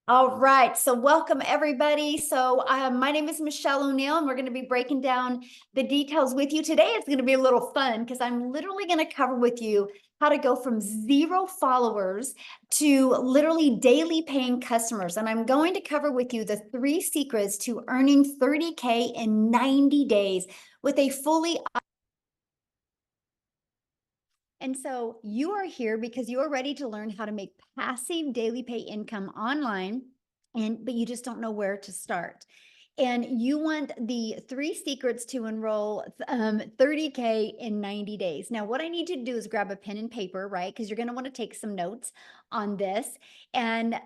All right, so welcome everybody. My name is Michelle O'Neill, and we're going to be breaking down the details with you. Today it's going to be a little fun because I'm literally going to cover with you how to go from 0 followers to literally daily paying customers. And I'm going to cover with you the 3 secrets to earning 30K in 90 days with a fully. And so you are here because you are ready to learn how to make passive daily pay income online, but you just don't know where to start. And you want the 3 secrets to enroll 30K in 90 days. Now, what I need you to do is grab a pen and paper, right? Because you're going to want to take some notes on this. And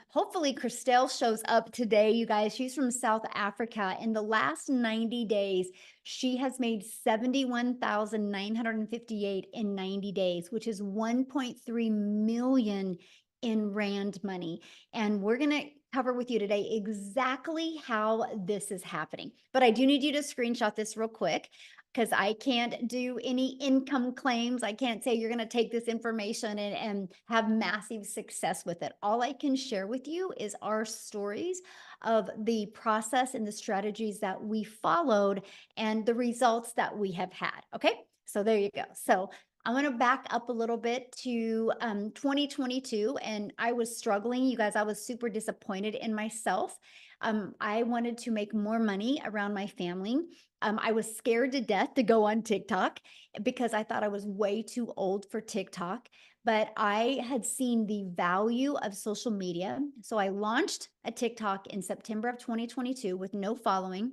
hopefully Christelle shows up today, you guys. She's from South Africa. In the last 90 days, she has made 71,958 in 90 days, which is 1.3 million in Rand money. And we're going to cover with you today exactly how this is happening. But I do need you to screenshot this real quick because I can't do any income claims. I can't say you're going to take this information and have massive success with it. All I can share with you is our stories of the process and the strategies that we followed and the results that we have had. Okay, so there you go. So I want to back up a little bit to 2022, and I was struggling. You guys, I was super disappointed in myself. I wanted to make more money around my family. I was scared to death to go on TikTok because I thought I was way too old for TikTok, but I had seen the value of social media. So I launched a TikTok in September of 2022 with no following,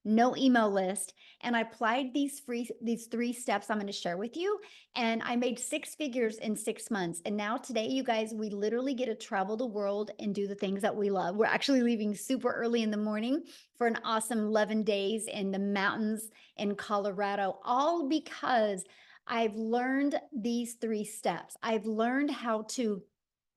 no email list, and I applied these 3 steps I'm going to share with you, and I made 6 figures in 6 months. And now today, you guys, we literally get to travel the world and do the things that we love. We're actually leaving super early in the morning for an awesome 11 days in the mountains in Colorado, all because I've learned these 3 steps. I've learned how to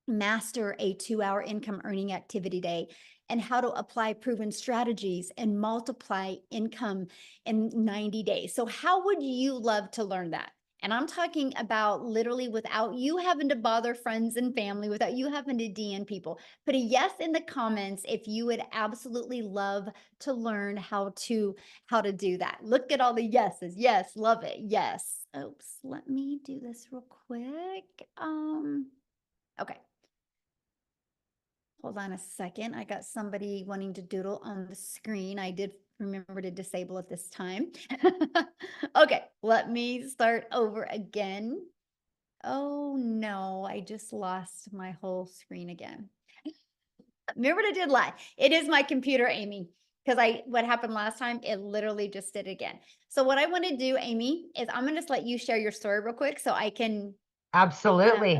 master a 2-hour income earning activity day and how to apply proven strategies and multiply income in 90 days. So how would you love to learn that? And I'm talking about literally without you having to bother friends and family, without you having to DM people. Put a yes in the comments if you would absolutely love to learn how to do that. Look at all the yeses. Yes, love it. Yes. Oops, let me do this real quick. Okay. Hold on a second. I got somebody wanting to doodle on the screen. I did remember to disable it this time. Okay, let me start over again. Oh no, I just lost my whole screen again. Remember what I did live. It is my computer, Amy, because what happened last time, it literally just did again. So what I want to do, Amy, is I'm going to just let you share your story real quick so I can Absolutely.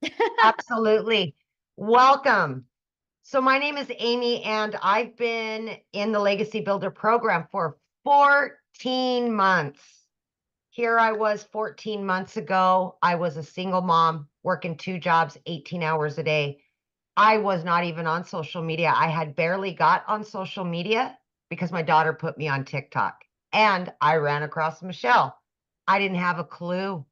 yeah. Absolutely. Welcome. So my name is Amy, and I've been in the Legacy Builder program for 14 months. Here I was 14 months ago. I was a single mom working 2 jobs, 18 hours a day. I was not even on social media. I had barely got on social media because my daughter put me on TikTok, and I ran across Michelle. I didn't have a clue.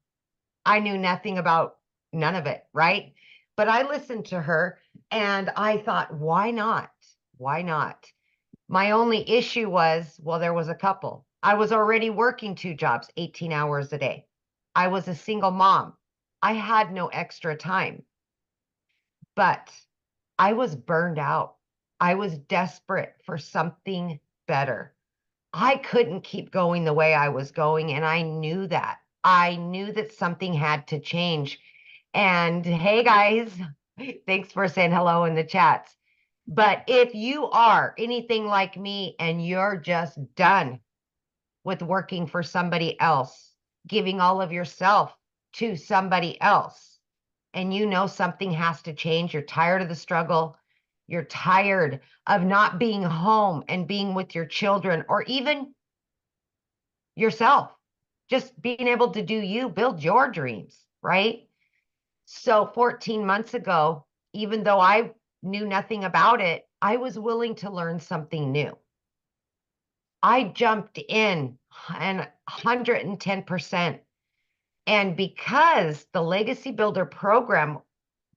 I knew nothing about none of it, right? But I listened to her and I thought, why not? Why not? My only issue was, well, there was a couple. I was already working 2 jobs, 18 hours a day. I was a single mom. I had no extra time, but I was burned out. I was desperate for something better. I couldn't keep going the way I was going, and I knew that. I knew that something had to change. And hey, guys, thanks for saying hello in the chats. But if you are anything like me and you're just done with working for somebody else, giving all of yourself to somebody else, and you know something has to change, you're tired of the struggle, you're tired of not being home and being with your children, or even yourself, just being able to do you, build your dreams, right? So 14 months ago, even though I knew nothing about it, I was willing to learn something new. I jumped in and 110%. And because the Legacy Builder program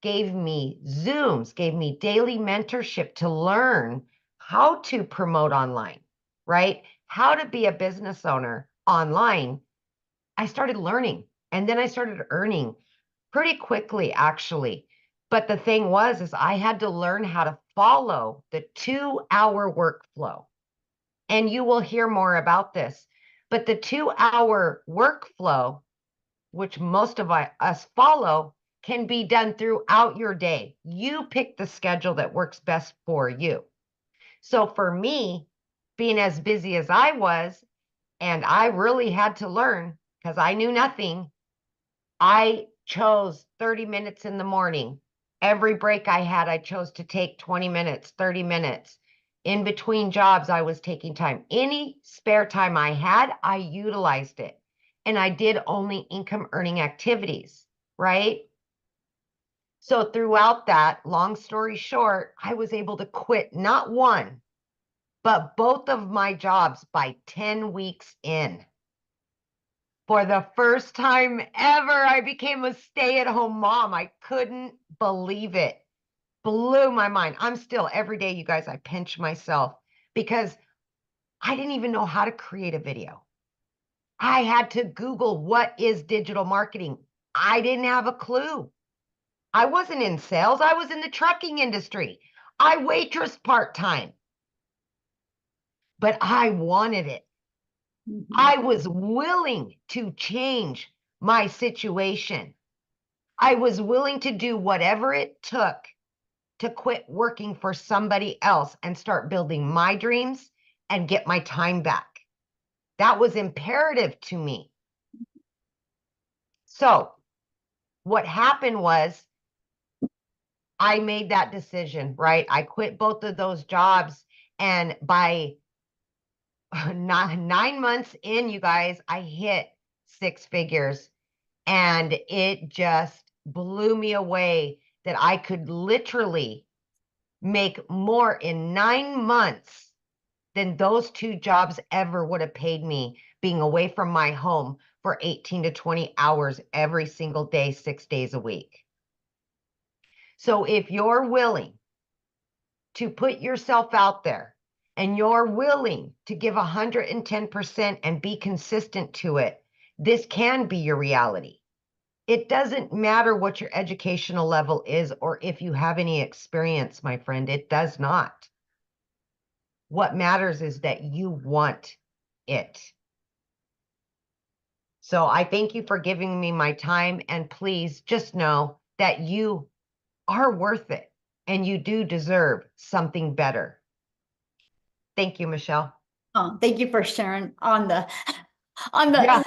gave me Zooms, gave me daily mentorship to learn how to promote online, right? How to be a business owner online. I started learning, and then I started earning pretty quickly, actually. But the thing was, is I had to learn how to follow the 2-hour workflow. And you will hear more about this. But the 2-hour workflow, which most of us follow, can be done throughout your day. You pick the schedule that works best for you. So for me, being as busy as I was, and I really had to learn because I knew nothing, I chose 30 minutes in the morning. Every break I had, I chose to take 20 minutes, 30 minutes. In between jobs, I was taking time. Any spare time I had, I utilized it. And I did only income earning activities, right? So throughout that, long story short, I was able to quit not one, but both of my jobs by 10 weeks in. For the first time ever, I became a stay-at-home mom. I couldn't believe it. Blew my mind. I'm still, every day, you guys, I pinch myself because I didn't even know how to create a video. I had to Google what is digital marketing. I didn't have a clue. I wasn't in sales. I was in the trucking industry. I waitress part-time. But I wanted it. I was willing to change my situation. I was willing to do whatever it took to quit working for somebody else and start building my dreams and get my time back. That was imperative to me. So what happened was I made that decision, right? I quit both of those jobs. And by 9 months in, you guys, I hit 6 figures. And it just blew me away that I could literally make more in 9 months than those 2 jobs ever would have paid me, being away from my home for 18 to 20 hours every single day, 6 days a week. So if you're willing to put yourself out there and you're willing to give 110% and be consistent to it, this can be your reality. It doesn't matter what your educational level is or if you have any experience, my friend. It does not. What matters is that you want it. So I thank you for giving me my time, and please just know that you are worth it and you do deserve something better. Thank you, Michelle. Oh, thank you for sharing on the Yeah.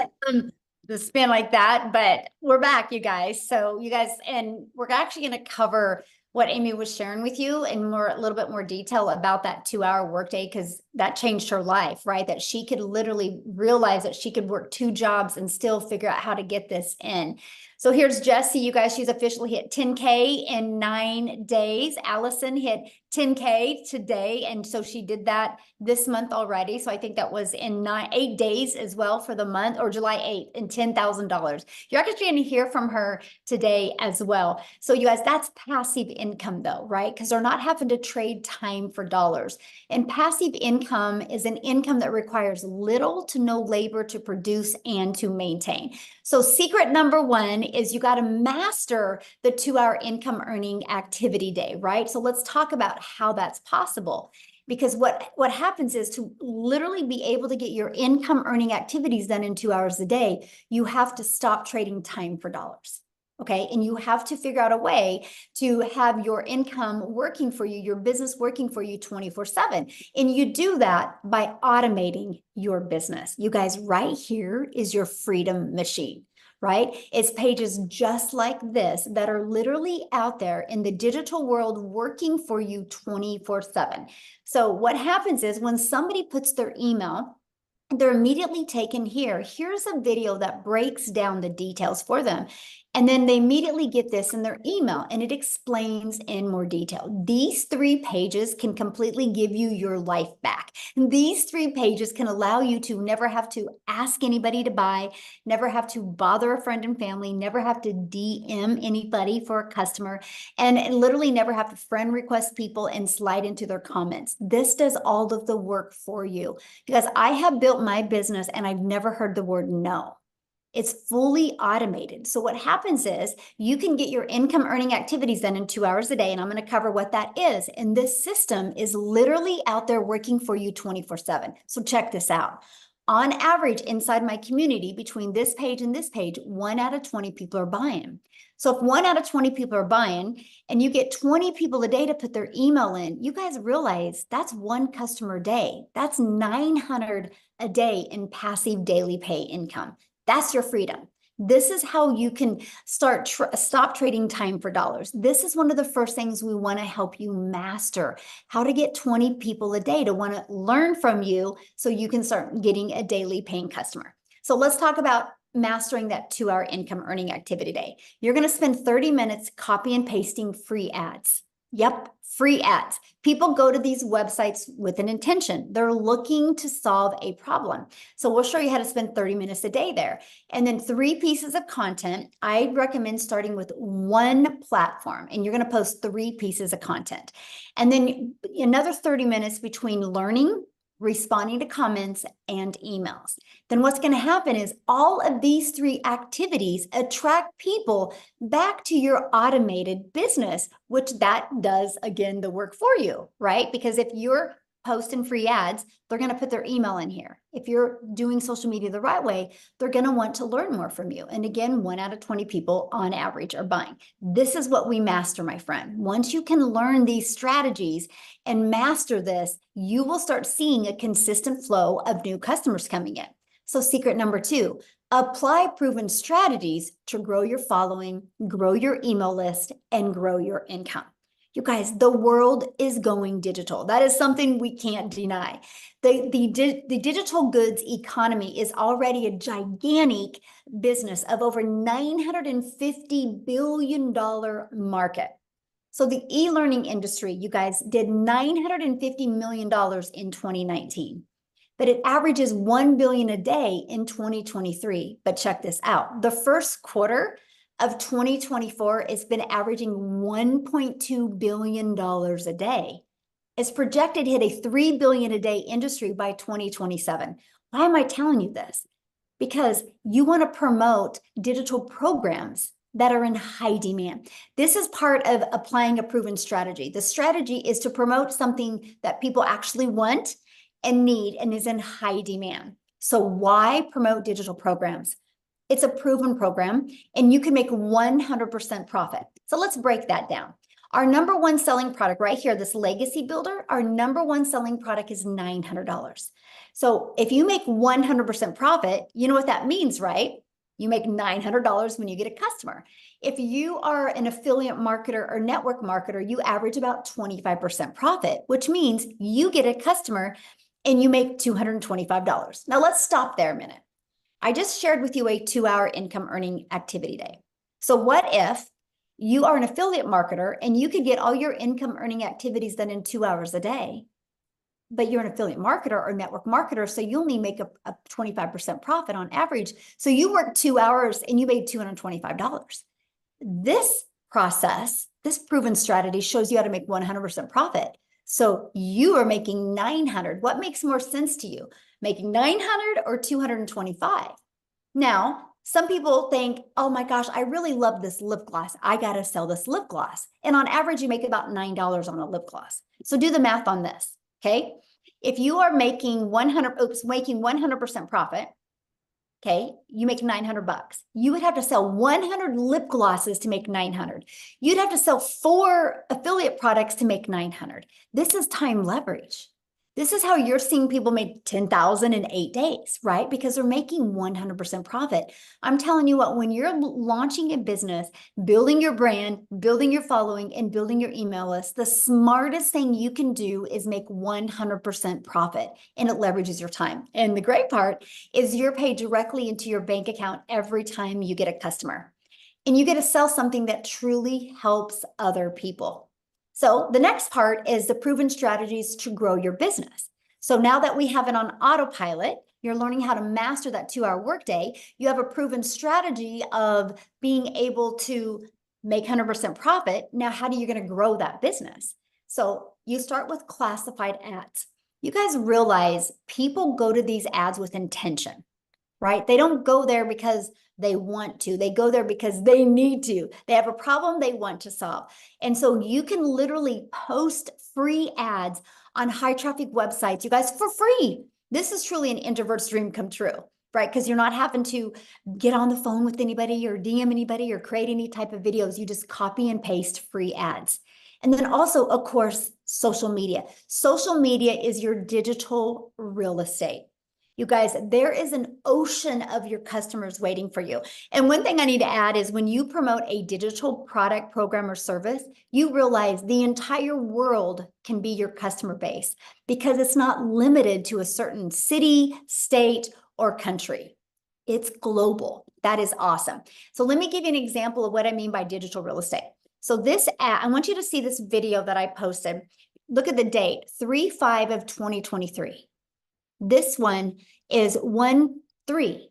the spin like that. But we're back, you guys. So you guys, and we're actually going to cover what Amy was sharing with you in a little bit more detail about that 2-hour workday, because that changed her life, right? That she could literally realize that she could work 2 jobs and still figure out how to get this in. So here's Jessie, you guys, she's officially hit 10K in 9 days. Allison hit 10K today. And so she did that this month already. So I think that was in 8 days as well for the month, or July 8th, and $10,000. You're actually going to hear from her today as well. So you guys, that's passive income though, right? Because they're not having to trade time for dollars. And passive income is an income that requires little to no labor to produce and to maintain. So secret number 1 is you got to master the 2-hour income earning activity day, right? So let's talk about how that's possible. Because what happens is, to literally be able to get your income earning activities done in 2 hours a day, you have to stop trading time for dollars. Okay. And you have to figure out a way to have your income working for you, your business working for you 24/7. And you do that by automating your business. You guys, right here is your freedom machine, right? It's pages just like this that are literally out there in the digital world working for you 24/7. So what happens is, when somebody puts their email, they're immediately taken here. Here's a video that breaks down the details for them. And then they immediately get this in their email and it explains in more detail. These 3 pages can completely give you your life back. These 3 pages can allow you to never have to ask anybody to buy, never have to bother a friend and family, never have to DM anybody for a customer, and literally never have to friend request people and slide into their comments. This does all of the work for you because I have built my business and I've never heard the word no. It's fully automated. So what happens is you can get your income earning activities done in 2 hours a day. And I'm going to cover what that is. And this system is literally out there working for you 24/7. So check this out. On average, inside my community, between this page and this page, 1 out of 20 people are buying. So if 1 out of 20 people are buying and you get 20 people a day to put their email in, you guys realize that's 1 customer a day. That's 900 a day in passive daily pay income. That's your freedom. This is how you can stop trading time for dollars. This is one of the first things we want to help you master, how to get 20 people a day to want to learn from you so you can start getting a daily paying customer. So let's talk about mastering that 2-hour income earning activity day. You're going to spend 30 minutes copy and pasting free ads. Yep, free ads. People go to these websites with an intention. They're looking to solve a problem. So we'll show you how to spend 30 minutes a day there. And then 3 pieces of content. I recommend starting with 1 platform and you're going to post 3 pieces of content. And then another 30 minutes between learning, responding to comments, and emails. Then what's going to happen is all of these 3 activities attract people back to your automated business, which that does, again, the work for you, right? Because if you're posting free ads, they're going to put their email in here. If you're doing social media the right way, they're going to want to learn more from you. And again, 1 out of 20 people on average are buying. This is what we master, my friend. Once you can learn these strategies and master this, you will start seeing a consistent flow of new customers coming in. So secret number 2, apply proven strategies to grow your following, grow your email list, and grow your income. You guys, the world is going digital. That is something we can't deny. The digital goods economy is already a gigantic business of over $950 billion market. So the e-learning industry, you guys, did $950 million in 2019, but it averages $1 billion a day in 2023. But check this out. The first quarter of 2024, it's been averaging $1.2 billion a day. It's projected to hit a $3 billion a day industry by 2027. Why am I telling you this? Because you want to promote digital programs that are in high demand. This is part of applying a proven strategy. The strategy is to promote something that people actually want and need and is in high demand. So why promote digital programs? It's a proven program and you can make 100% profit. So let's break that down. Our number 1 selling product right here, this Legacy Builder, our number 1 selling product is $900. So if you make 100% profit, you know what that means, right? You make $900 when you get a customer. If you are an affiliate marketer or network marketer, you average about 25% profit, which means you get a customer and you make $225. Now let's stop there a minute. I just shared with you a 2-hour income earning activity day. So what if you are an affiliate marketer and you could get all your income earning activities done in 2 hours a day, but you're an affiliate marketer or network marketer, so you only make a 25% profit on average. So you work 2 hours and you made $225. This process, this proven strategy shows you how to make 100% profit. So you are making 900. What makes more sense to you? Making 900 or 225? Now, some people think, oh my gosh, I really love this lip gloss. I got to sell this lip gloss. And on average, you make about $9 on a lip gloss. So do the math on this, okay? If you are making 100% profit, okay, you make 900 bucks. You would have to sell 100 lip glosses to make 900. You'd have to sell 4 affiliate products to make 900. This is time leverage. This is how you're seeing people make 10,000 in 8 days, right? Because they're making 100% profit. I'm telling you what, when you're launching a business, building your brand, building your following, and building your email list, the smartest thing you can do is make 100% profit, and it leverages your time. And the great part is you're paid directly into your bank account every time you get a customer. and you get to sell something that truly helps other people. So the next part is the proven strategies to grow your business. So now that we have it on autopilot, you're learning how to master that 2-hour workday. You have a proven strategy of being able to make 100% profit. Now, how are you going to grow that business? So you start with classified ads. You guys realize people go to these ads with intention, right? They don't go there because they want to. They go there because they need to. They have a problem they want to solve. And so you can literally post free ads on high traffic websites, you guys, for free. This is truly an introvert's dream come true, right? Because you're not having to get on the phone with anybody or DM anybody or create any type of videos. You just copy and paste free ads. And then also, of course, social media. Social media is your digital real estate. You guys, there is an ocean of your customers waiting for you. And one thing I need to add is when you promote a digital product, program, or service, you realize the entire world can be your customer base because it's not limited to a certain city, state, or country. It's global. That is awesome. So let me give you an example of what I mean by digital real estate. So this ad, I want you to see this video that I posted. Look at the date, 3/5 of 2023. This one is 1/3.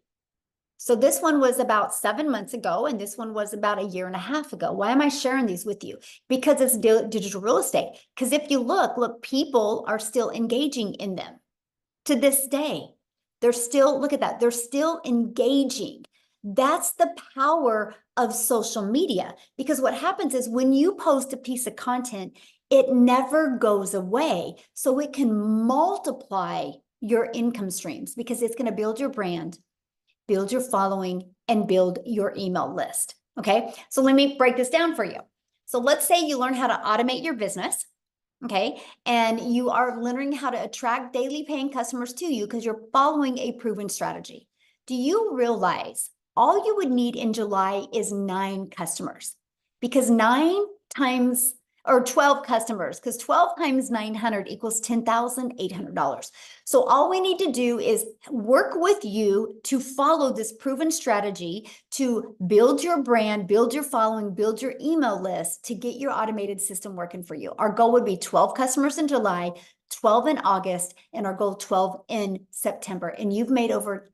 So this one was about 7 months ago, and this one was about a year and a half ago. Why am I sharing these with you? Because it's digital real estate. Because if you look, people are still engaging in them to this day. They're still, look at that, they're still engaging. That's the power of social media. Because what happens is when you post a piece of content, it never goes away. So it can multiply your income streams because it's going to build your brand, build your following, and build your email list. Okay, so let me break this down for you. So let's say you learn how to automate your business, okay, and you are learning how to attract daily paying customers to you because you're following a proven strategy. Do you realize all you would need in July is 9 customers? Because 9 times or 12 customers, because 12 times 900 equals $10,800. So all we need to do is work with you to follow this proven strategy to build your brand, build your following, build your email list to get your automated system working for you. Our goal would be 12 customers in July, 12 in August, and our goal 12 in September. And you've made over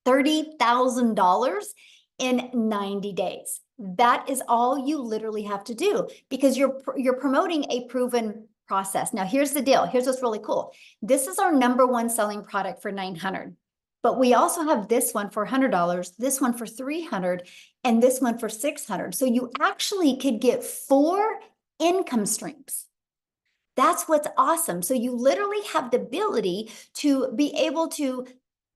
$30,000 in 90 days. That is all you literally have to do because you're promoting a proven process. Now, here's the deal. Here's what's really cool. This is our #1 selling product for $900, but we also have this one for $100, this one for $300, and this one for $600. So you actually could get 4 income streams. That's what's awesome. So you literally have the ability to be able to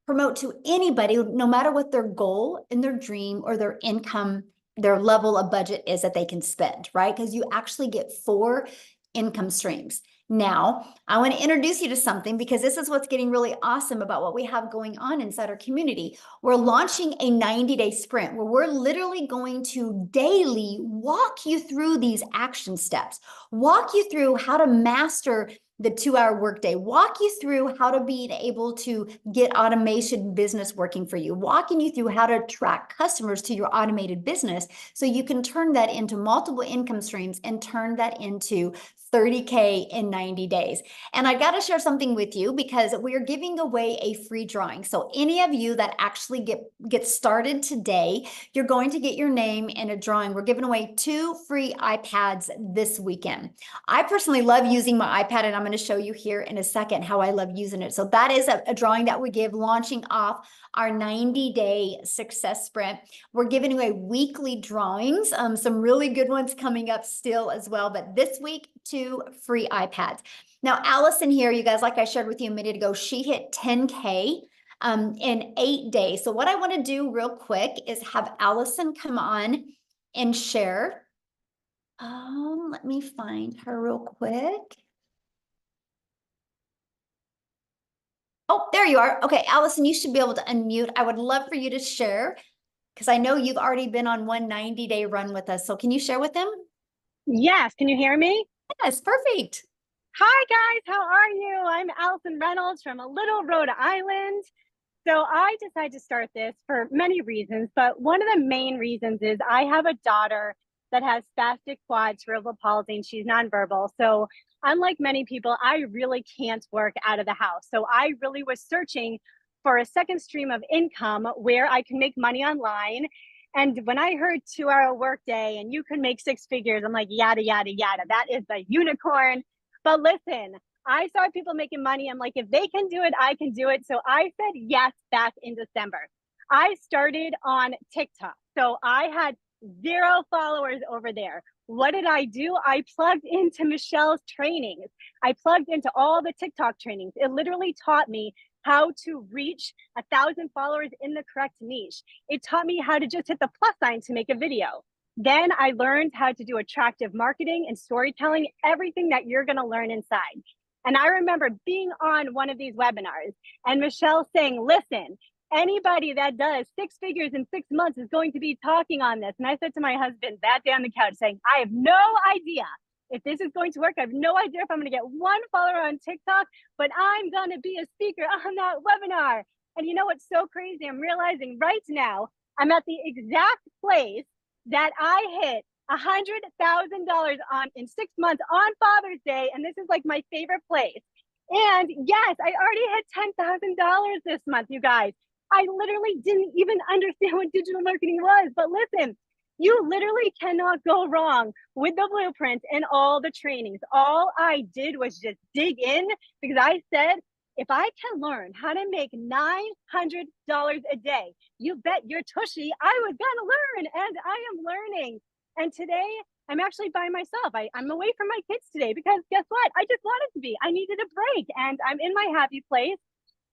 promote to anybody, no matter what their goal and their dream or their income, their level of budget is that they can spend, right? Because you actually get 4 income streams. Now, I want to introduce you to something because this is what's getting really awesome about what we have going on inside our community. We're launching a 90-day sprint where we're literally going to daily walk you through these action steps, walk you through how to master the 2-hour workday, walk you through how to be able to get automation business working for you, walking you through how to attract customers to your automated business so you can turn that into multiple income streams and turn that into 30K in 90 days. And I got to share something with you because we're giving away a free drawing. So any of you that actually get started today, you're going to get your name in a drawing. We're giving away 2 free iPads this weekend. I personally love using my iPad, and I'm going to show you here in a second how I love using it. So that is a drawing that we give launching off our 90-day success sprint. We're giving away weekly drawings, some really good ones coming up still as well. But this week, 2 free iPads. Now, Allison here, you guys, like I shared with you a minute ago, she hit 10K in 8 days. So what I want to do real quick is have Allison come on and share. Let me find her real quick. Oh, there you are. Okay, Allison, you should be able to unmute. I would love for you to share because I know you've already been on one 90-day run with us. So can you share with them? Yes, can you hear me? Yes, perfect. Hi guys, how are you? I'm Allison Reynolds from a little Rhode Island. So I decided to start this for many reasons, but one of the main reasons is I have a daughter that has spastic quad cerebral palsy and she's nonverbal. So unlike many people, I really can't work out of the house. So I really was searching for a second stream of income where I can make money online. And when I heard 2-hour workday and you can make six figures, I'm like, yada, yada, yada. That is the unicorn. But listen, I saw people making money. I'm like, if they can do it, I can do it. So I said yes back in December. I started on TikTok. So I had 0 followers over there. What did I do? I plugged into Michelle's trainings. I plugged into all the TikTok trainings. It literally taught me how to reach 1,000 followers in the correct niche. It taught me how to just hit the plus sign to make a video. Then I learned how to do attractive marketing and storytelling, everything that you're going to learn inside. And I remember being on one of these webinars and Michelle saying, listen, anybody that does 6 figures in 6 months is going to be talking on this. And I said to my husband that day on the couch saying, I have no idea if this is going to work. I have no idea if I'm going to get 1 follower on TikTok, but I'm going to be a speaker on that webinar. And you know what's so crazy? I'm realizing right now, I'm at the exact place that I hit $100,000 on in 6 months on Father's Day. And this is like my favorite place. And yes, I already hit $10,000 this month, you guys. I literally didn't even understand what digital marketing was. But listen, you literally cannot go wrong with the blueprint and all the trainings. All I did was just dig in because I said, if I can learn how to make $900 a day, you bet your tushy I was gonna learn, and I am learning. And today I'm actually by myself. I'm away from my kids today because guess what? I just wanted to be. I needed a break and I'm in my happy place.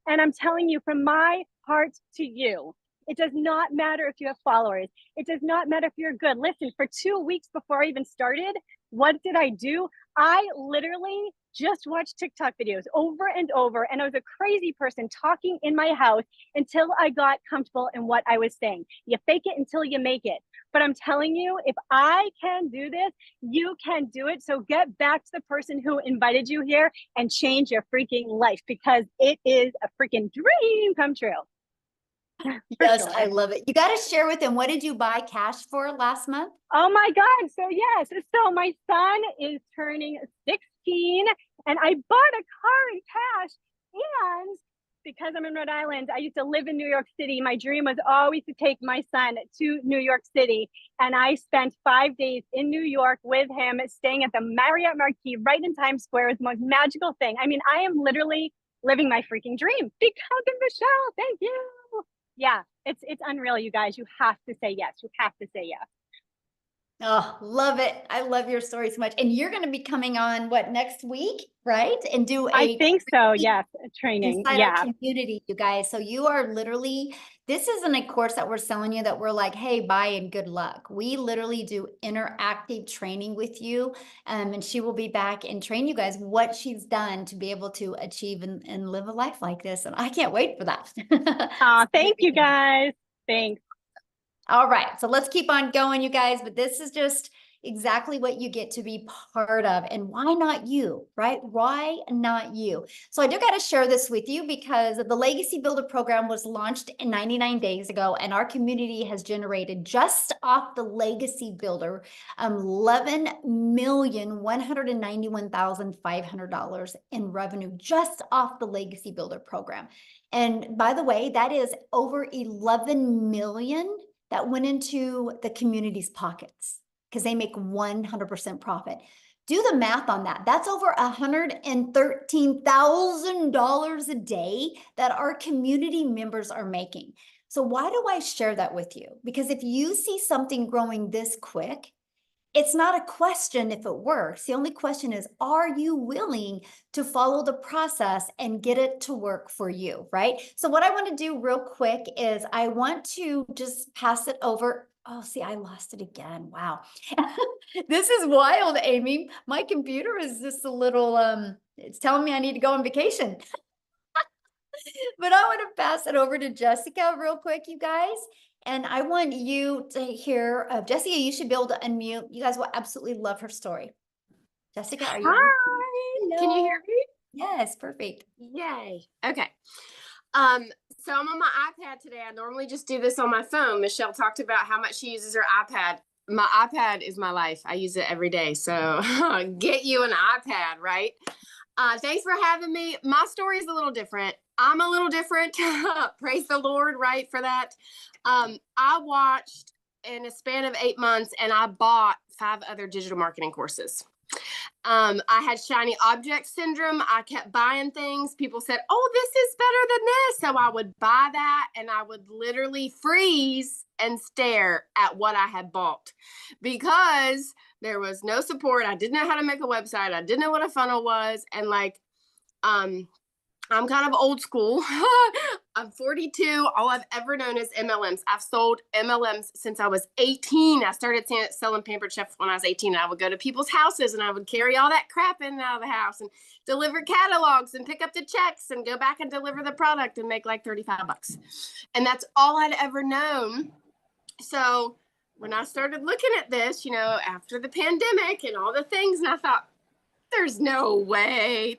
And I'm telling you from my heart to you, it does not matter if you have followers. It does not matter if you're good. Listen, for 2 weeks before I even started, what did I do? I literally just watched TikTok videos over and over. And I was a crazy person talking in my house until I got comfortable in what I was saying. You fake it until you make it. But I'm telling you, if I can do this, you can do it. So get back to the person who invited you here and change your freaking life because it is a freaking dream come true. Yes, Sure. I love it. You got to share with them. What did you buy cash for last month? Oh my God. So yes. So my son is turning 16 and I bought a car in cash. And because I'm in Rhode Island, I used to live in New York City. My dream was always to take my son to New York City. And I spent 5 days in New York with him, staying at the Marriott Marquis right in Times Square. It was the most magical thing. I mean, I am literally living my freaking dream because of Michelle. Thank you. Yeah, it's unreal, you guys. You have to say yes. You have to say yes. Oh, love it. I love your story so much. And you're going to be coming on what next week, right? And do I a think so. Yes, training. inside Yeah. our community, you guys. So you are literally, this isn't a course that we're selling you that we're like, hey, buy and good luck. We literally do interactive training with you. And she will be back and train you guys what she's done to be able to achieve and live a life like this. And I can't wait for that. Thank you guys. Thanks. All right, so let's keep on going, you guys, but this is just exactly what you get to be part of. And why not you, right? Why not you? So I do got to share this with you because the Legacy Builder program was launched 99 days ago, and our community has generated just off the Legacy Builder $11,191,500 in revenue just off the Legacy Builder program. And by the way, that is over 11 million that went into the community's pockets because they make 100% profit. Do the math on that. That's over $113,000 a day that our community members are making. So why do I share that with you? Because if you see something growing this quick, it's not a question if it works. The only question is, are you willing to follow the process and get it to work for you, right? So what I want to do real quick is I want to just pass it over. Oh, see, I lost it again. Wow. This is wild, Amy. My computer is just a little, it's telling me I need to go on vacation. But I want to pass it over to Jessica real quick, you guys. And I want you to hear, Jessica, you should be able to unmute. You guys will absolutely love her story. Jessica, are you? Hi, can you hear me? Yes, perfect. Yay. Okay. So I'm on my iPad today. I normally just do this on my phone. Michelle talked about how much she uses her iPad. My iPad is my life. I use it every day. So get you an iPad, right? Thanks for having me. My story is a little different. I'm a little different. Praise the Lord, right, for that. I watched in a span of 8 months and I bought 5 other digital marketing courses. I had shiny object syndrome. I kept buying things. People said, oh, this is better than this. So I would buy that and I would literally freeze and stare at what I had bought because there was no support. I didn't know how to make a website. I didn't know what a funnel was. And I'm kind of old school. I'm 42. All I've ever known is MLMs. I've sold MLMs since I was 18. I started selling Pampered Chef when I was 18. I would go to people's houses and I would carry all that crap in and out of the house and deliver catalogs and pick up the checks and go back and deliver the product and make like 35 bucks. And that's all I'd ever known. So when I started looking at this, you know, after the pandemic and all the things, and I thought, there's no way.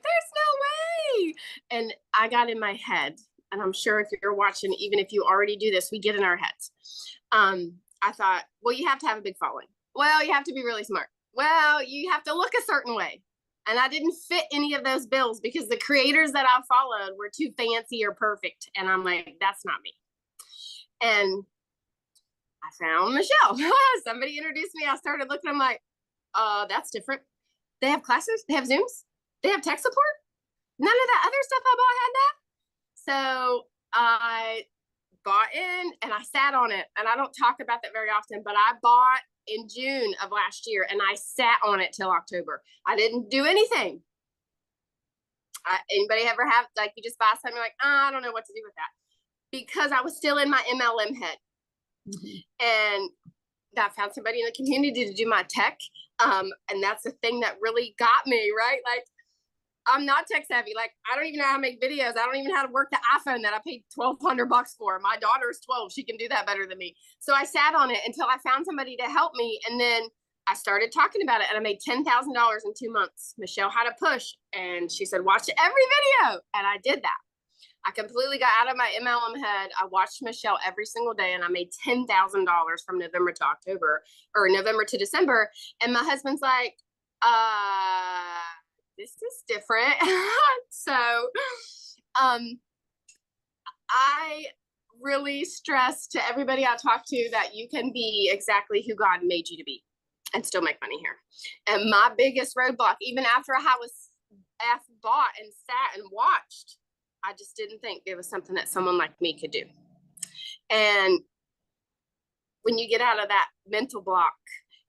And I got in my head, and I'm sure if you're watching, even if you already do this, we get in our heads. I thought, well, you have to have a big following. Well, you have to be really smart. Well, you have to look a certain way. And I didn't fit any of those bills because the creators that I followed were too fancy or perfect. And I'm like, that's not me. And I found Michelle. Somebody introduced me. I started looking. I'm like, that's different. They have classes. They have Zooms. They have tech support. None of that other stuff I bought had that. So I bought in and I sat on it. And I don't talk about that very often, but I bought in June of last year and I sat on it till October. I didn't do anything. Anybody ever have, like, you just buy something like, I don't know what to do with that, because I was still in my MLM head. And I found somebody in the community to do my tech. And that's the thing that really got me, right? Like, I'm not tech savvy. Like, I don't even know how to make videos. I don't even know how to work the iPhone that I paid $1,200 for. My daughter's 12. She can do that better than me. So I sat on it until I found somebody to help me. And then I started talking about it and I made $10,000 in 2 months. Michelle had a push and she said, watch every video. And I did that. I completely got out of my MLM head. I watched Michelle every single day and I made $10,000 from November to October, or November to December. And my husband's like, this is different. So I really stress to everybody I talk to that you can be exactly who God made you to be and still make money here. And my biggest roadblock, even after I was bought and sat and watched, I just didn't think it was something that someone like me could do. And when you get out of that mental block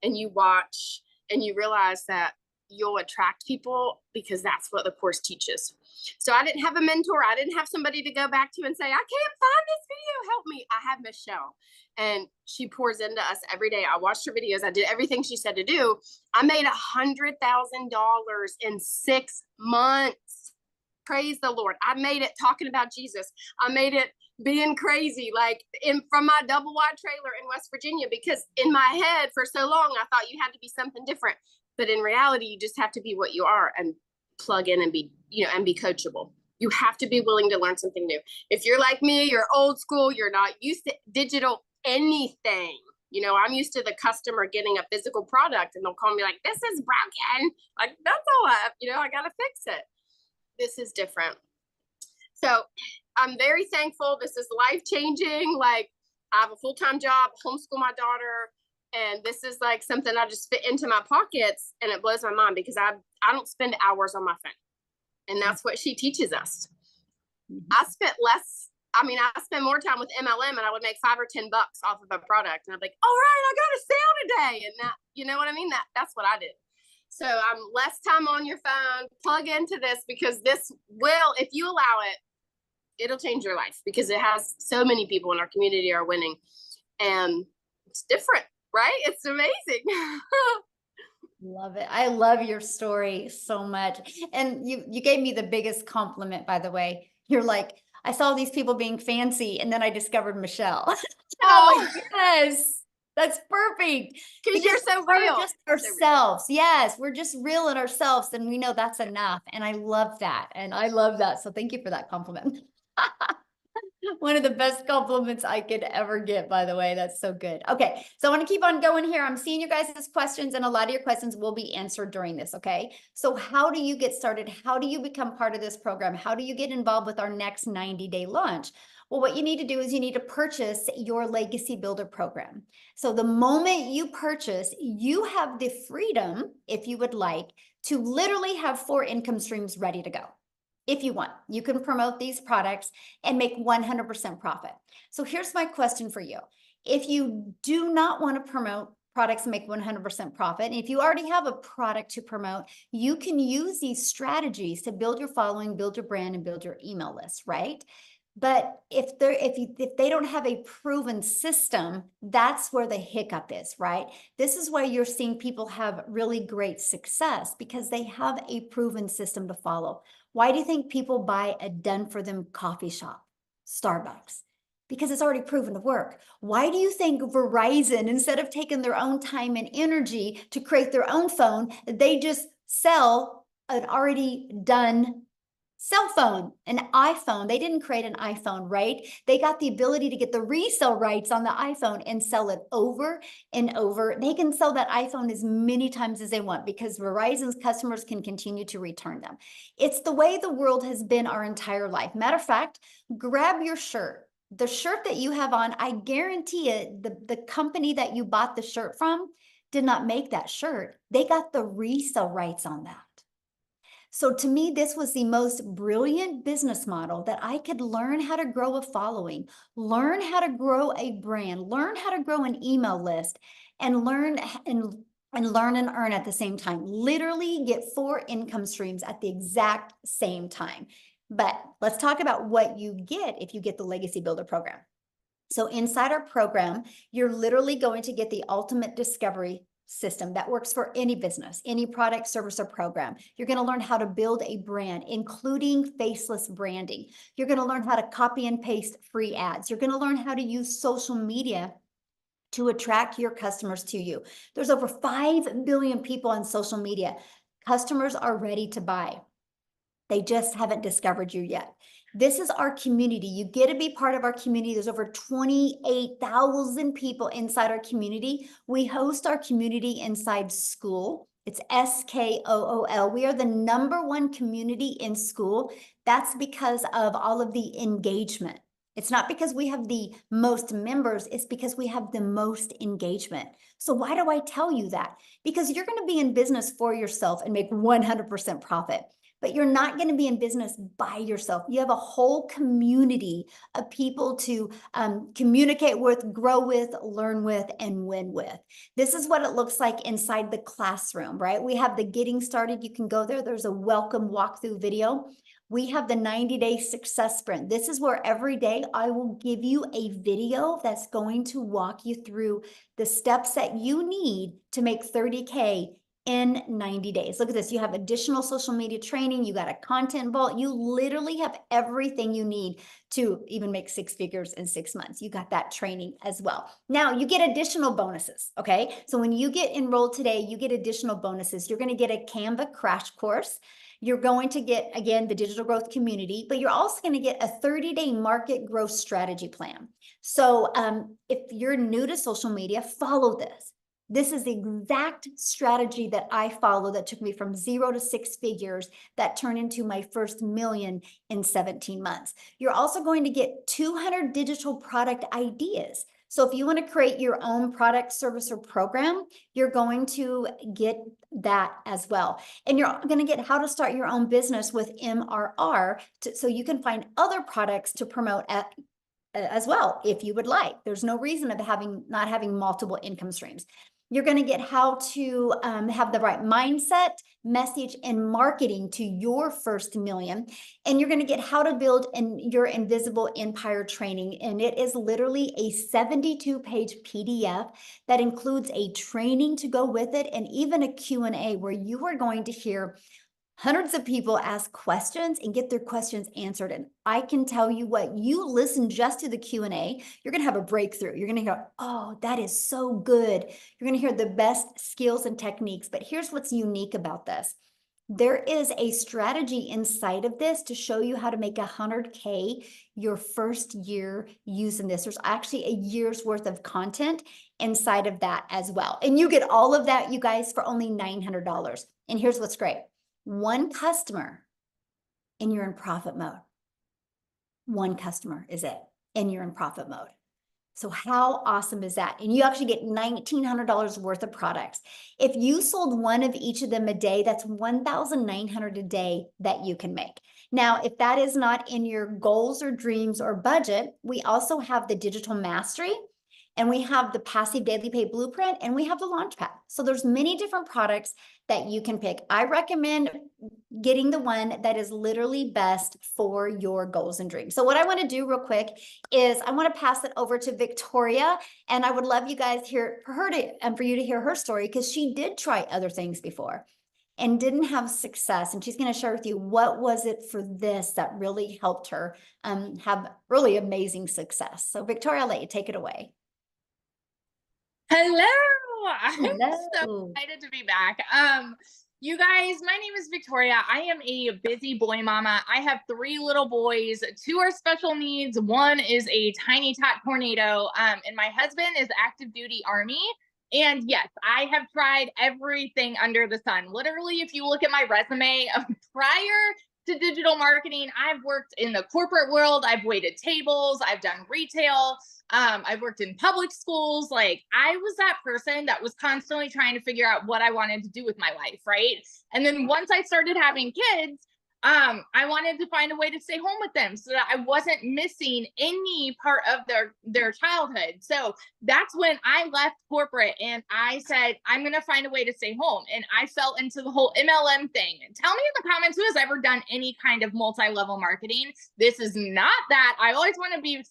and you watch and you realize that you'll attract people, because that's what the course teaches. So I didn't have a mentor. I didn't have somebody to go back to and say, I can't find this video, help me. I have Michelle and she pours into us every day. I watched her videos. I did everything she said to do. I made $100,000 in 6 months. Praise the Lord. I made it talking about Jesus. I made it being crazy, like from my double wide trailer in West Virginia, because in my head for so long, I thought you had to be something different. But in reality, you just have to be what you are and plug in and be, and be coachable. You have to be willing to learn something new. If you're like me, you're old school, you're not used to digital anything. I'm used to the customer getting a physical product and they'll call me like, this is broken. Like, that's all I got to fix it. This is different. So I'm very thankful. This is life-changing. Like, I have a full-time job, homeschool my daughter. And this is like something I just fit into my pockets, and it blows my mind because I don't spend hours on my phone. And that's what she teaches us. I spent I spend more time with MLM and I would make $5 or $10 off of a product. And I'd be like, all right, I got a sale today. And that, you know what I mean? That's what I did. So I'm less time on your phone, plug into this, because this will, if you allow it, it'll change your life, because it has so many people in our community are winning, and it's different. Right? It's amazing. Love it. I love your story so much. And you gave me the biggest compliment, by the way. You're like, I saw these people being fancy and then I discovered Michelle. Oh, yes, that's perfect. Because you're so we're real. just ourselves. Yes, we're just real in ourselves, and we know that's enough. And I love that. So thank you for that compliment. One of the best compliments I could ever get, by the way. That's so good. Okay, so I want to keep on going here. I'm seeing you guys' questions, and a lot of your questions will be answered during this, okay? So how do you get started? How do you become part of this program? How do you get involved with our next 90-day launch? Well, what you need to do is you need to purchase your Legacy Builder program. So the moment you purchase, you have the freedom, if you would like, to literally have 4 income streams ready to go. If you want, you can promote these products and make 100% profit. So here's my question for you. If you do not want to promote products and make 100% profit, and if you already have a product to promote, you can use these strategies to build your following, build your brand, and build your email list, right? But if they don't have a proven system, that's where the hiccup is, right? This is why you're seeing people have really great success, because they have a proven system to follow. Why do you think people buy a done for them coffee shop, Starbucks? Because it's already proven to work. Why do you think Verizon, instead of taking their own time and energy to create their own phone, they just sell an already done cell phone, an iPhone? They didn't create an iPhone, right? They got the ability to get the resale rights on the iPhone and sell it over and over. They can sell that iPhone as many times as they want because Verizon's customers can continue to return them. It's the way the world has been our entire life. Matter of fact, grab your shirt. The shirt that you have on, I guarantee it, the company that you bought the shirt from did not make that shirt. They got the resale rights on that. So to me, this was the most brilliant business model that I could learn how to grow a following, learn how to grow a brand, learn how to grow an email list, and learn and earn at the same time. Literally get 4 income streams at the exact same time. But let's talk about what you get if you get the Legacy Builder program. So inside our program, you're literally going to get the ultimate discovery system that works for any business, any product, service, or program. You're going to learn how to build a brand, including faceless branding. You're going to learn how to copy and paste free ads. You're going to learn how to use social media to attract your customers to you. There's over 5 billion people on social media. Customers are ready to buy. They just haven't discovered you yet. This is our community. You get to be part of our community. There's over 28,000 people inside our community. We host our community inside Skool. It's Skool. We are the #1 community in Skool. That's because of all of the engagement. It's not because we have the most members, it's because we have the most engagement. So why do I tell you that? Because you're going to be in business for yourself and make 100% profit. But you're not going to be in business by yourself. You have a whole community of people to communicate with, grow with, learn with, and win with. This is what it looks like inside the classroom, right? We have the Getting Started. You can go there. There's a welcome walkthrough video. We have the 90-day success sprint. This is where every day I will give you a video that's going to walk you through the steps that you need to make 30K in 90 days. Look at this. You have additional social media training. You got a content vault. You literally have everything you need to even make 6 figures in 6 months. You got that training as well. Now you get additional bonuses. Okay. So when you get enrolled today, you get additional bonuses. You're going to get a Canva crash course. You're going to get, again, the digital growth community, but you're also going to get a 30-day market growth strategy plan. So if you're new to social media, follow this. This is the exact strategy that I follow that took me from 0 to 6 figures that turned into my first million in 17 months. You're also going to get 200 digital product ideas. So if you want to create your own product, service, or program, you're going to get that as well. And you're going to get how to start your own business with MRR so you can find other products to promote as well, if you would like. There's no reason of not having multiple income streams. You're going to get how to have the right mindset, message, and marketing to your first million. And you're going to get how to build your invisible empire training. And it is literally a 72-page PDF that includes a training to go with it and even a Q&A where you are going to hear hundreds of people ask questions and get their questions answered. And I can tell you what, you listen just to the Q&A, you're going to have a breakthrough. You're going to hear, oh, that is so good. You're going to hear the best skills and techniques. But here's what's unique about this. There is a strategy inside of this to show you how to make 100K your first year using this. There's actually a year's worth of content inside of that as well. And you get all of that, you guys, for only $900. And here's what's great. One customer and you're in profit mode. One customer is it, and you're in profit mode. So how awesome is that? And you actually get $1,900 worth of products. If you sold one of each of them a day, that's $1,900 a day that you can make. Now, if that is not in your goals or dreams or budget, we also have the Digital Mastery, and we have the Passive Daily Pay Blueprint, and we have the Launchpad. So there's many different products that you can pick. I recommend getting the one that is literally best for your goals and dreams. So what I want to do real quick is I want to pass it over to Victoria, and I would love you guys for you to hear her story, because she did try other things before and didn't have success. And she's going to share with you what was it for this that really helped her have really amazing success. So Victoria, I'll let you take it away. Hello. I'm so Hello. excited to be back. You guys, my name is Victoria. I am a busy boy mama. I have 3 little boys. 2 are special needs. 1 is a tiny tot tornado. And my husband is active duty Army. And yes, I have tried everything under the sun. Literally, if you look at my resume prior to digital marketing, I've worked in the corporate world. I've waited tables. I've done retail. I've worked in public schools. Like, I was that person that was constantly trying to figure out what I wanted to do with my life, right? And then once I started having kids, I wanted to find a way to stay home with them so that I wasn't missing any part of their childhood. So that's when I left corporate and I said, I'm going to find a way to stay home. And I fell into the whole MLM thing. Tell me in the comments who has ever done any kind of multi-level marketing. This is not that. I always want to be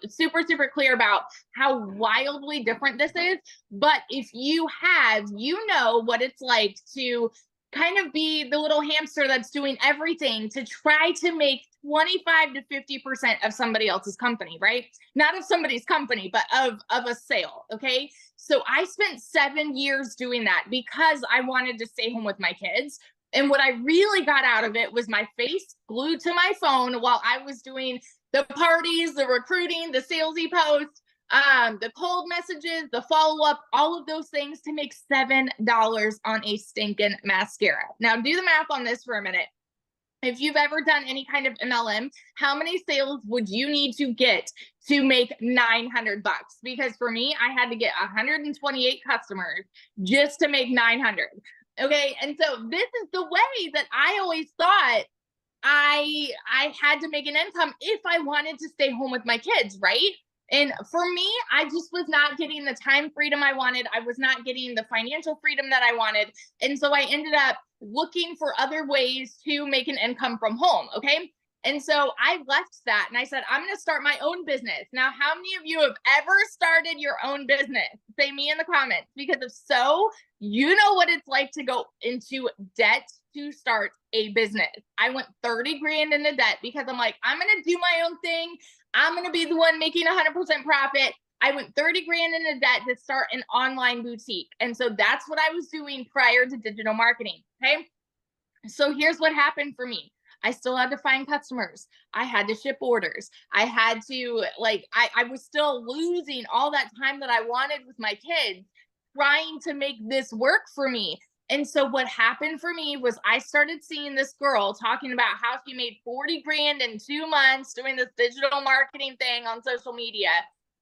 super, super clear about how wildly different this is. But if you have, you know what it's like to kind of be the little hamster that's doing everything to try to make 25 to 50% of somebody else's company, right? Not of somebody's company, but of a sale, okay? So I spent 7 years doing that because I wanted to stay home with my kids. And what I really got out of it was my face glued to my phone while I was doing the parties, the recruiting, the salesy posts, the cold messages, the follow-up, all of those things to make $7 on a stinking mascara. Now do the math on this for a minute. If you've ever done any kind of MLM, how many sales would you need to get to make $900? Because for me, I had to get 128 customers just to make 900. Okay. And so this is the way that I always thought I had to make an income if I wanted to stay home with my kids, right? And for me, I just was not getting the time freedom I wanted. I was not getting the financial freedom that I wanted. And so I ended up looking for other ways to make an income from home. Okay. And so I left that and I said, I'm going to start my own business. Now, how many of you have ever started your own business? Say me in the comments, because if so, you know what it's like to go into debt to start a business. I went 30 grand into debt because I'm like, I'm going to do my own thing. I'm going to be the one making 100% profit. I went 30 grand into debt to start an online boutique. And so that's what I was doing prior to digital marketing. Okay. So here's what happened for me. I still had to find customers. I had to ship orders. I had to I was still losing all that time that I wanted with my kids trying to make this work for me. And so what happened for me was I started seeing this girl talking about how she made 40 grand in 2 months doing this digital marketing thing on social media.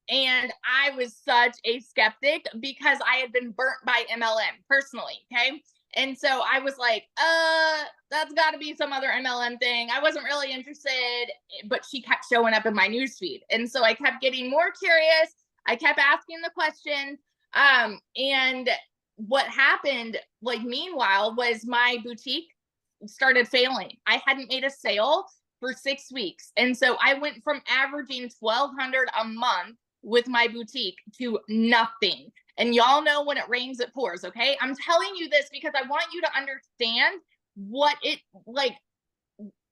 And I was such a skeptic because I had been burnt by MLM personally. Okay. And so I was like, that's got to be some other MLM thing. I wasn't really interested, but she kept showing up in my newsfeed. And so I kept getting more curious. I kept asking the questions. And what happened, meanwhile, was my boutique started failing. I hadn't made a sale for 6 weeks. And so I went from averaging $1,200 a month with my boutique to nothing. And y'all know when it rains, it pours. Okay. I'm telling you this because I want you to understand what it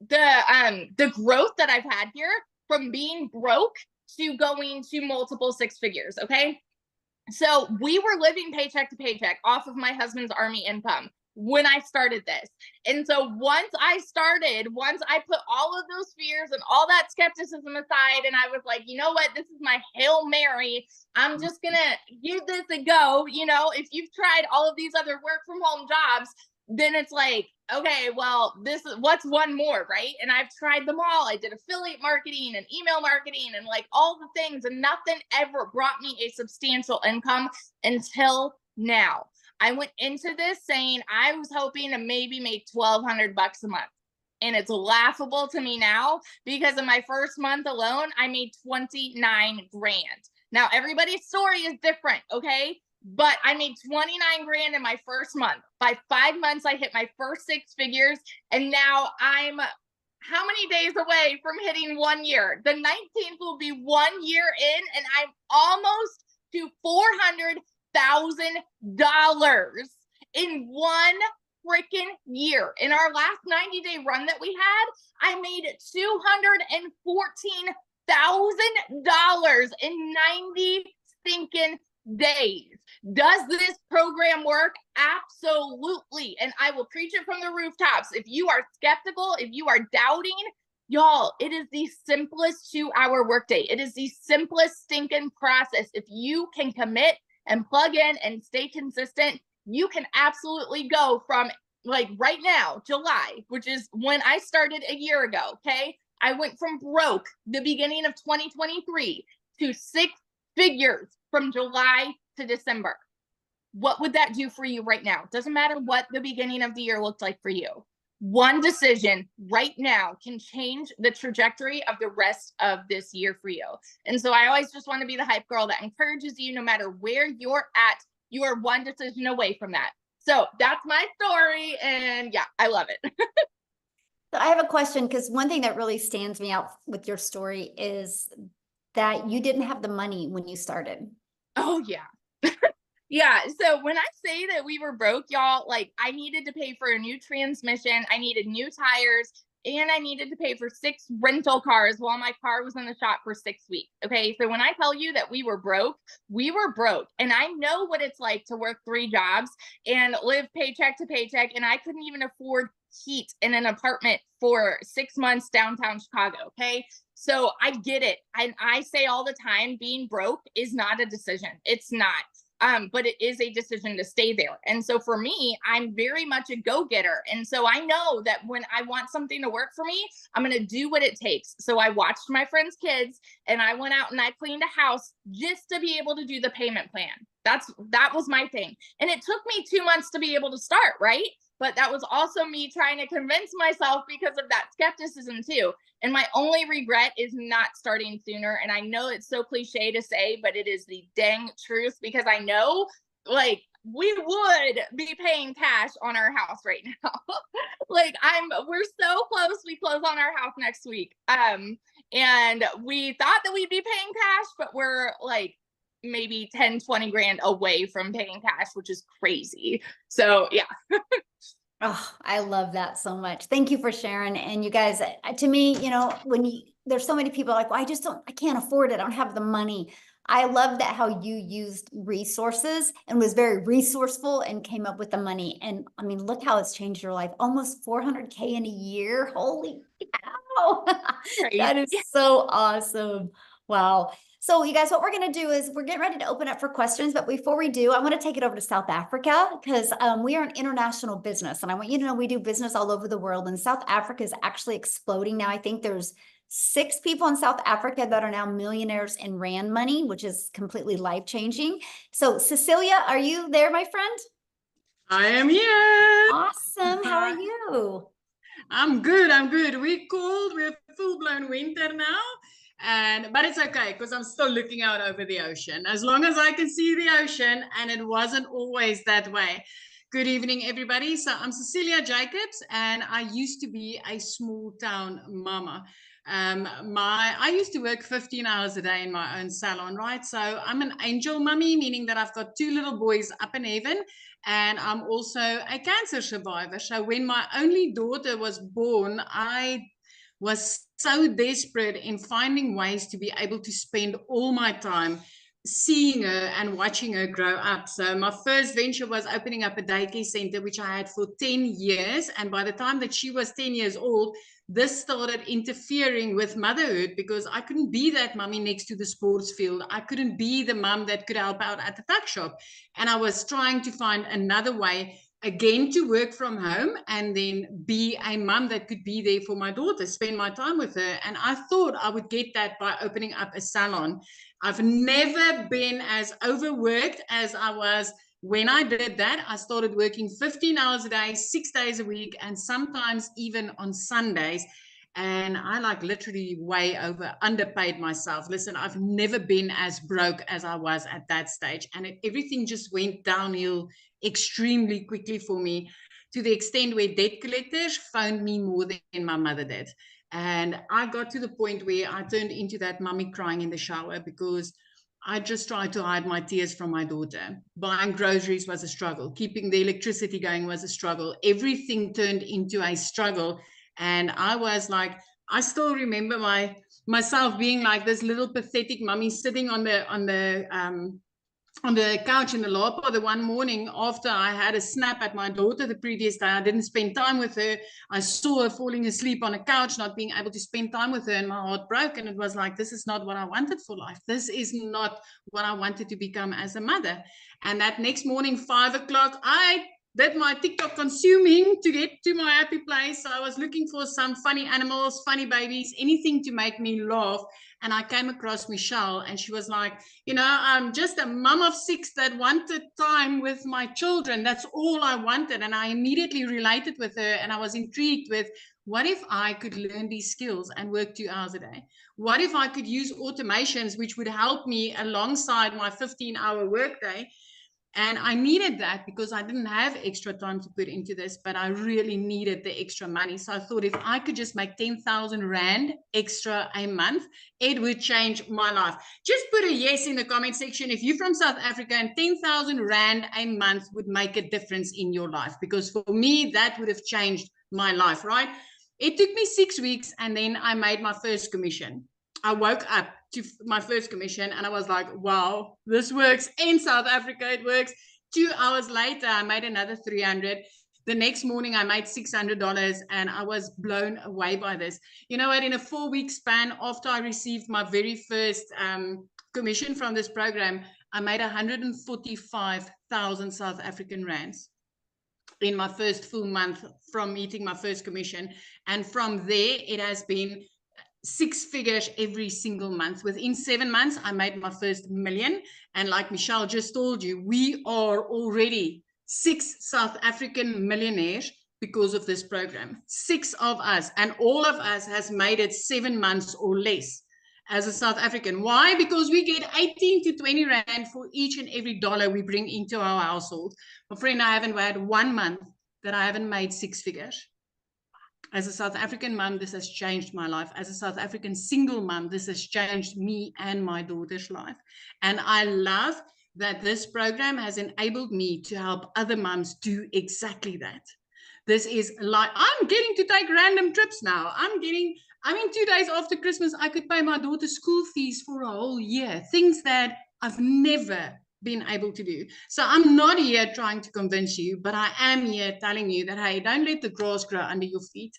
the growth that I've had here from being broke to going to multiple 6 figures. Okay. So we were living paycheck to paycheck off of my husband's Army income. when I started this. And so once I put all of those fears and all that skepticism aside, and I was like, you know what, this is my Hail Mary. I'm just gonna give this a go. You know, if you've tried all of these other work from home jobs, then it's like, okay, well, this is what's one more, right? And I've tried them all. I did affiliate marketing and email marketing and like all the things, and nothing ever brought me a substantial income until now. I went into this saying I was hoping to maybe make $1,200 a month. And it's laughable to me now because in my first month alone, I made 29 grand. Now, everybody's story is different, okay? But I made 29 grand in my first month. By 5 months, I hit my first 6 figures. And now I'm how many days away from hitting 1 year? The 19th will be 1 year in, and I'm almost to $400,000 in 1 freaking year. In our last 90-day run that we had, I made $214,000 in 90 stinking days. Does this program work? Absolutely. And I will preach it from the rooftops. If you are skeptical, if you are doubting, y'all, it is the simplest 2-hour workday. It is the simplest stinking process. If you can commit and plug in and stay consistent, you can absolutely go from, like, right now, July, which is when I started a year ago, okay? I went from broke the beginning of 2023 to 6 figures from July to December. What would that do for you right now? Doesn't matter what the beginning of the year looked like for you. One decision right now can change the trajectory of the rest of this year for you. And so I always just want to be the hype girl that encourages you, no matter where you're at, you are one decision away from that. So that's my story. And yeah, I love it. So I have a question, because one thing that really stands me out with your story is that you didn't have the money when you started. Oh, yeah. Yeah. So when I say that we were broke, y'all, like, I needed to pay for a new transmission, I needed new tires, and I needed to pay for 6 rental cars while my car was in the shop for 6 weeks. Okay. So when I tell you that we were broke, we were broke. And I know what it's like to work 3 jobs and live paycheck to paycheck. And I couldn't even afford heat in an apartment for 6 months downtown Chicago. Okay. So I get it. And I say all the time, being broke is not a decision. It's not. But it is a decision to stay there. And so for me, I'm very much a go-getter. And so I know that when I want something to work for me, I'm going to do what it takes. So I watched my friends' kids and I went out and I cleaned a house just to be able to do the payment plan. That was my thing. And it took me 2 months to be able to start, right? But that was also me trying to convince myself because of that skepticism too. And my only regret is not starting sooner. And I know it's so cliche to say, but it is the dang truth, because I know, like, we would be paying cash on our house right now. Like, we're so close. We close on our house next week. And we thought that we'd be paying cash, but we're like maybe 10, 20 grand away from paying cash, which is crazy. So yeah. Oh, I love that so much. Thank you for sharing. And you guys, to me, you know, there's so many people like, well, I can't afford it. I don't have the money. I love that how you used resources and was very resourceful and came up with the money. And I mean, look how it's changed your life. Almost 400K in a year. Holy cow. That is so awesome. Wow. So you guys, what we're going to do is we're getting ready to open up for questions. But before we do, I want to take it over to South Africa, because we are an international business. And I want you to know we do business all over the world. And South Africa is actually exploding now. I think there's 6 people in South Africa that are now millionaires in Rand money, which is completely life-changing. So Cecilia, are you there, my friend? I am here. Awesome. How are you? I'm good. We're cold. We're full-blown winter now. But it's okay, because I'm still looking out over the ocean. As long as I can see the ocean, and it wasn't always that way. Good evening, everybody. So I'm Cecilia Jacobs, and I used to be a small town mama. I used to work 15 hours a day in my own salon, right? So I'm an angel mummy, meaning that I've got 2 little boys up in heaven, and I'm also a cancer survivor. So when my only daughter was born, I was so desperate in finding ways to be able to spend all my time seeing her and watching her grow up. So my first venture was opening up a daycare center, which I had for 10 years. And by the time that she was 10 years old, this started interfering with motherhood because I couldn't be that mummy next to the sports field. I couldn't be the mum that could help out at the tuck shop. And I was trying to find another way again to work from home and then be a mum that could be there for my daughter, spend my time with her. And I thought I would get that by opening up a salon. I've never been as overworked as I was when I did that. I started working 15 hours a day, 6 days a week, and sometimes even on Sundays. And I like literally way underpaid myself. Listen, I've never been as broke as I was at that stage. And everything just went downhill extremely quickly for me, to the extent where debt collectors phoned me more than my mother did. And I got to the point where I turned into that mummy crying in the shower because I just tried to hide my tears from my daughter. Buying groceries was a struggle. Keeping the electricity going was a struggle. Everything turned into a struggle. And I was like, I still remember myself being like this little pathetic mummy sitting on the couch in the lapa the one morning after I had a snap at my daughter the previous day. I didn't spend time with her. I saw her falling asleep on a couch, not being able to spend time with her, and my heart broke. And it was like, this is not what I wanted for life. This is not what I wanted to become as a mother. And that next morning, 5 o'clock, I did my TikTok consuming to get to my happy place. So I was looking for some funny animals, funny babies, anything to make me laugh. And I came across Michelle, and she was like, you know, I'm just a mom of 6 that wanted time with my children. That's all I wanted. And I immediately related with her, and I was intrigued with, what if I could learn these skills and work 2 hours a day? What if I could use automations which would help me alongside my 15-hour workday? And I needed that because I didn't have extra time to put into this, but I really needed the extra money. So I thought if I could just make 10,000 Rand extra a month, it would change my life. Just put a yes in the comment section if you're from South Africa and 10,000 Rand a month would make a difference in your life. Because for me, that would have changed my life, right? It took me 6 weeks, and then I made my first commission. I woke up to my first commission and I was like, wow, this works. In South Africa, it works. 2 hours later, I made another 300. The next morning, I made $600, and I was blown away by this. You know what? In a 4-week span after I received my very first commission from this program, I made 145,000 South African rands in my first full month from meeting my first commission. And from there, it has been 6 figures every single month. Within 7 months, I made my first million. And like Michelle just told you, we are already 6 South African millionaires because of this program. 6 of us, and all of us has made it 7 months or less as a South African. Why? Because we get 18 to 20 Rand for each and every dollar we bring into our household. My friend, I haven't had 1 month that I haven't made 6 figures. As a South African mom, this has changed my life. As a South African single mom, this has changed me and my daughter's life. And I love that this program has enabled me to help other moms do exactly that. This is like, I'm getting to take random trips now. I mean, 2 days after Christmas, I could pay my daughter's school fees for a whole year. Things that I've never been able to do. So I'm not here trying to convince you, but I am here telling you that, hey, don't let the grass grow under your feet,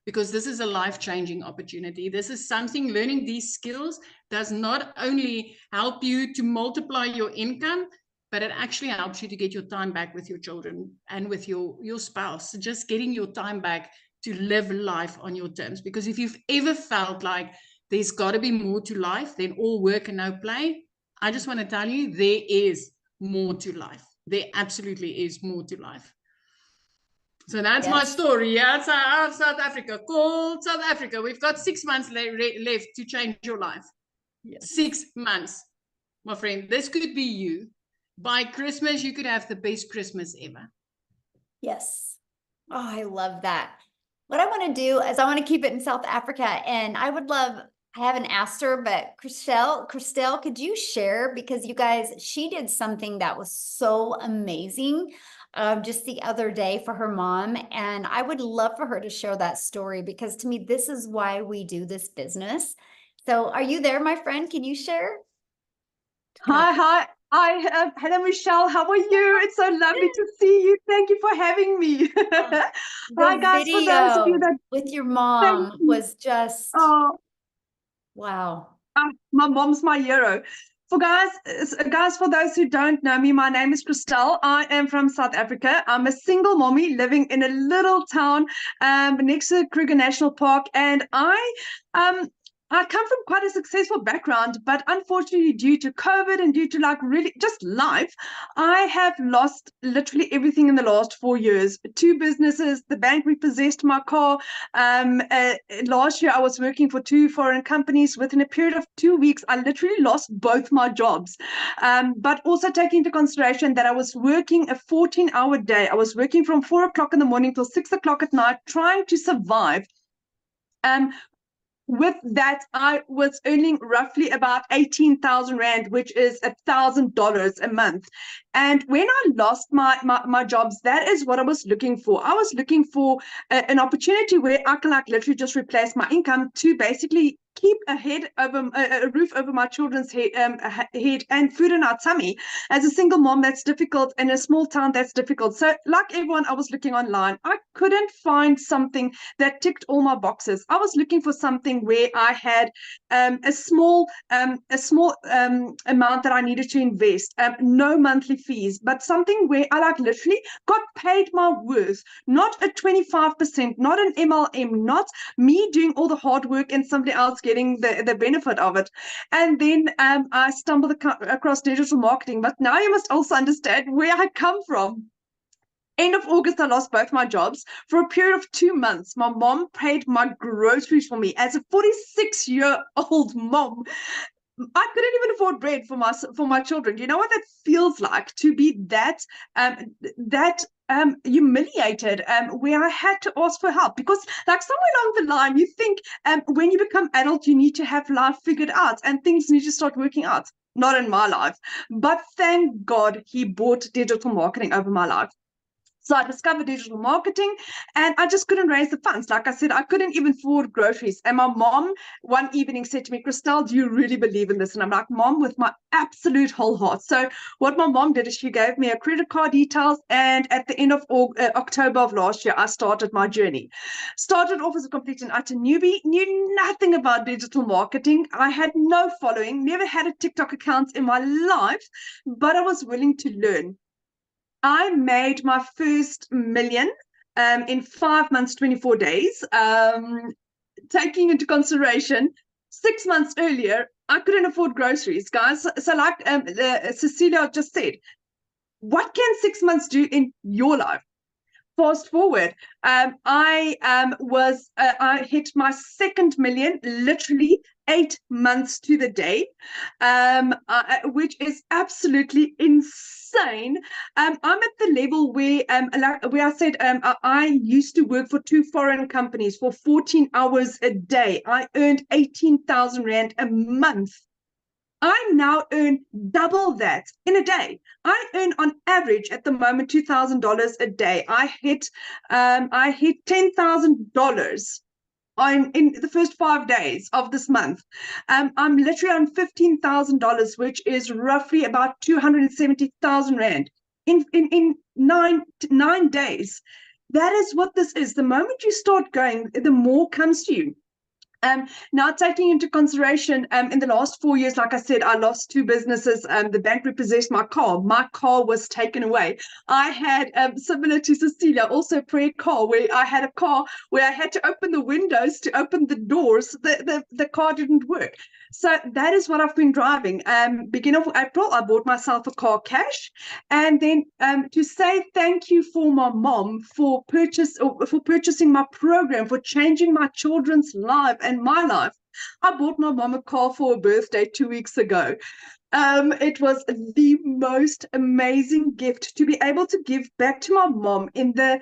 because this is a life-changing opportunity. This is something, learning these skills does not only help you to multiply your income, but it actually helps you to get your time back with your children and with your spouse, just getting your time back to live life on your terms. Because if you've ever felt like there's got to be more to life than all work and no play, I just want to tell you, there is more to life. There absolutely is more to life. So that's my story. Yeah, it's out of South Africa, called South Africa. We've got 6 months left to change your life. Yes. 6 months, my friend. This could be you. By Christmas, you could have the best Christmas ever. Yes. Oh, I love that. What I want to do is I want to keep it in South Africa, and I would love, I haven't asked her, but Christelle, could you share? Because you guys, she did something that was so amazing just the other day for her mom. And I would love for her to share that story, because to me, this is why we do this business. So are you there, my friend? Can you share? Hi. Hello, Michelle. How are you? It's so lovely to see you. Thank you for having me. Hi, The guys. For those of you video that with your thank mom you. was just Oh, wow. my mom's my hero. Guys, for those who don't know me, my name is Christelle. I am from South Africa. I'm a single mommy living in a little town next to Kruger National Park, and I come from quite a successful background, but unfortunately, due to COVID and due to like really just life, I have lost literally everything in the last 4 years. 2 businesses, the bank repossessed my car. Last year, I was working for 2 foreign companies. Within a period of 2 weeks, I literally lost both my jobs. But also taking into consideration that I was working a 14-hour day. I was working from 4 o'clock in the morning till 6 o'clock at night, trying to survive. With that, I was earning roughly about 18,000 Rand, which is $1,000 a month. And when I lost my jobs, that is what I was looking for. I was looking for an opportunity where I can like literally just replace my income to basically keep a roof over my children's head and food in our tummy. As a single mom, that's difficult. In a small town, that's difficult. So like everyone, I was looking online. I couldn't find something that ticked all my boxes. I was looking for something where I had a small amount that I needed to invest, no monthly fees, but something where I like literally got paid my worth, not a 25%, not an MLM, not me doing all the hard work and somebody else getting the benefit of it. And then I stumbled across digital marketing, but now you must also understand where I come from. End of August, I lost both my jobs. For a period of 2 months, my mom paid my groceries for me. As a 46-year-old mom, I couldn't even afford bread for my children. Do you know what that feels like to be that humiliated, where I had to ask for help? Because like somewhere along the line, you think when you become adult, you need to have life figured out and things need to start working out. Not in my life, but thank God he bought digital marketing over my life. So I discovered digital marketing and I just couldn't raise the funds. Like I said, I couldn't even afford groceries. And my mom one evening said to me, Christelle, do you really believe in this? And I'm like, Mom, with my absolute whole heart. So what my mom did is she gave me a credit card details. And at the end of October of last year, I started my journey. Started off as a complete and utter newbie, knew nothing about digital marketing. I had no following, never had a TikTok account in my life, but I was willing to learn. I made my first million in 5 months, 24 days. Taking into consideration, 6 months earlier, I couldn't afford groceries, guys. So like Cecilia just said, what can 6 months do in your life? Fast forward, I hit my second million literally 8 months to the day, which is absolutely insane. I'm at the level where I said I used to work for 2 foreign companies for 14 hours a day. I earned 18,000 Rand a month. I now earn double that in a day. I earn on average at the moment $2,000 a day. I hit $10,000 in the first 5 days of this month. I'm literally on $15,000, which is roughly about 270,000 Rand in 9 days. That is what this is. The moment you start going, the more comes to you. Now, taking into consideration, in the last 4 years, like I said, I lost 2 businesses. The bank repossessed my car. My car was taken away. I had, similar to Cecilia, also a prayer car where I had a car where I had to open the windows to open the doors. The car didn't work. So that is what I've been driving. Beginning of April, I bought myself a car cash. And then to say thank you for my mom for purchasing my program, for changing my children's life and my life. I bought my mom a car for her birthday 2 weeks ago. It was the most amazing gift to be able to give back to my mom in the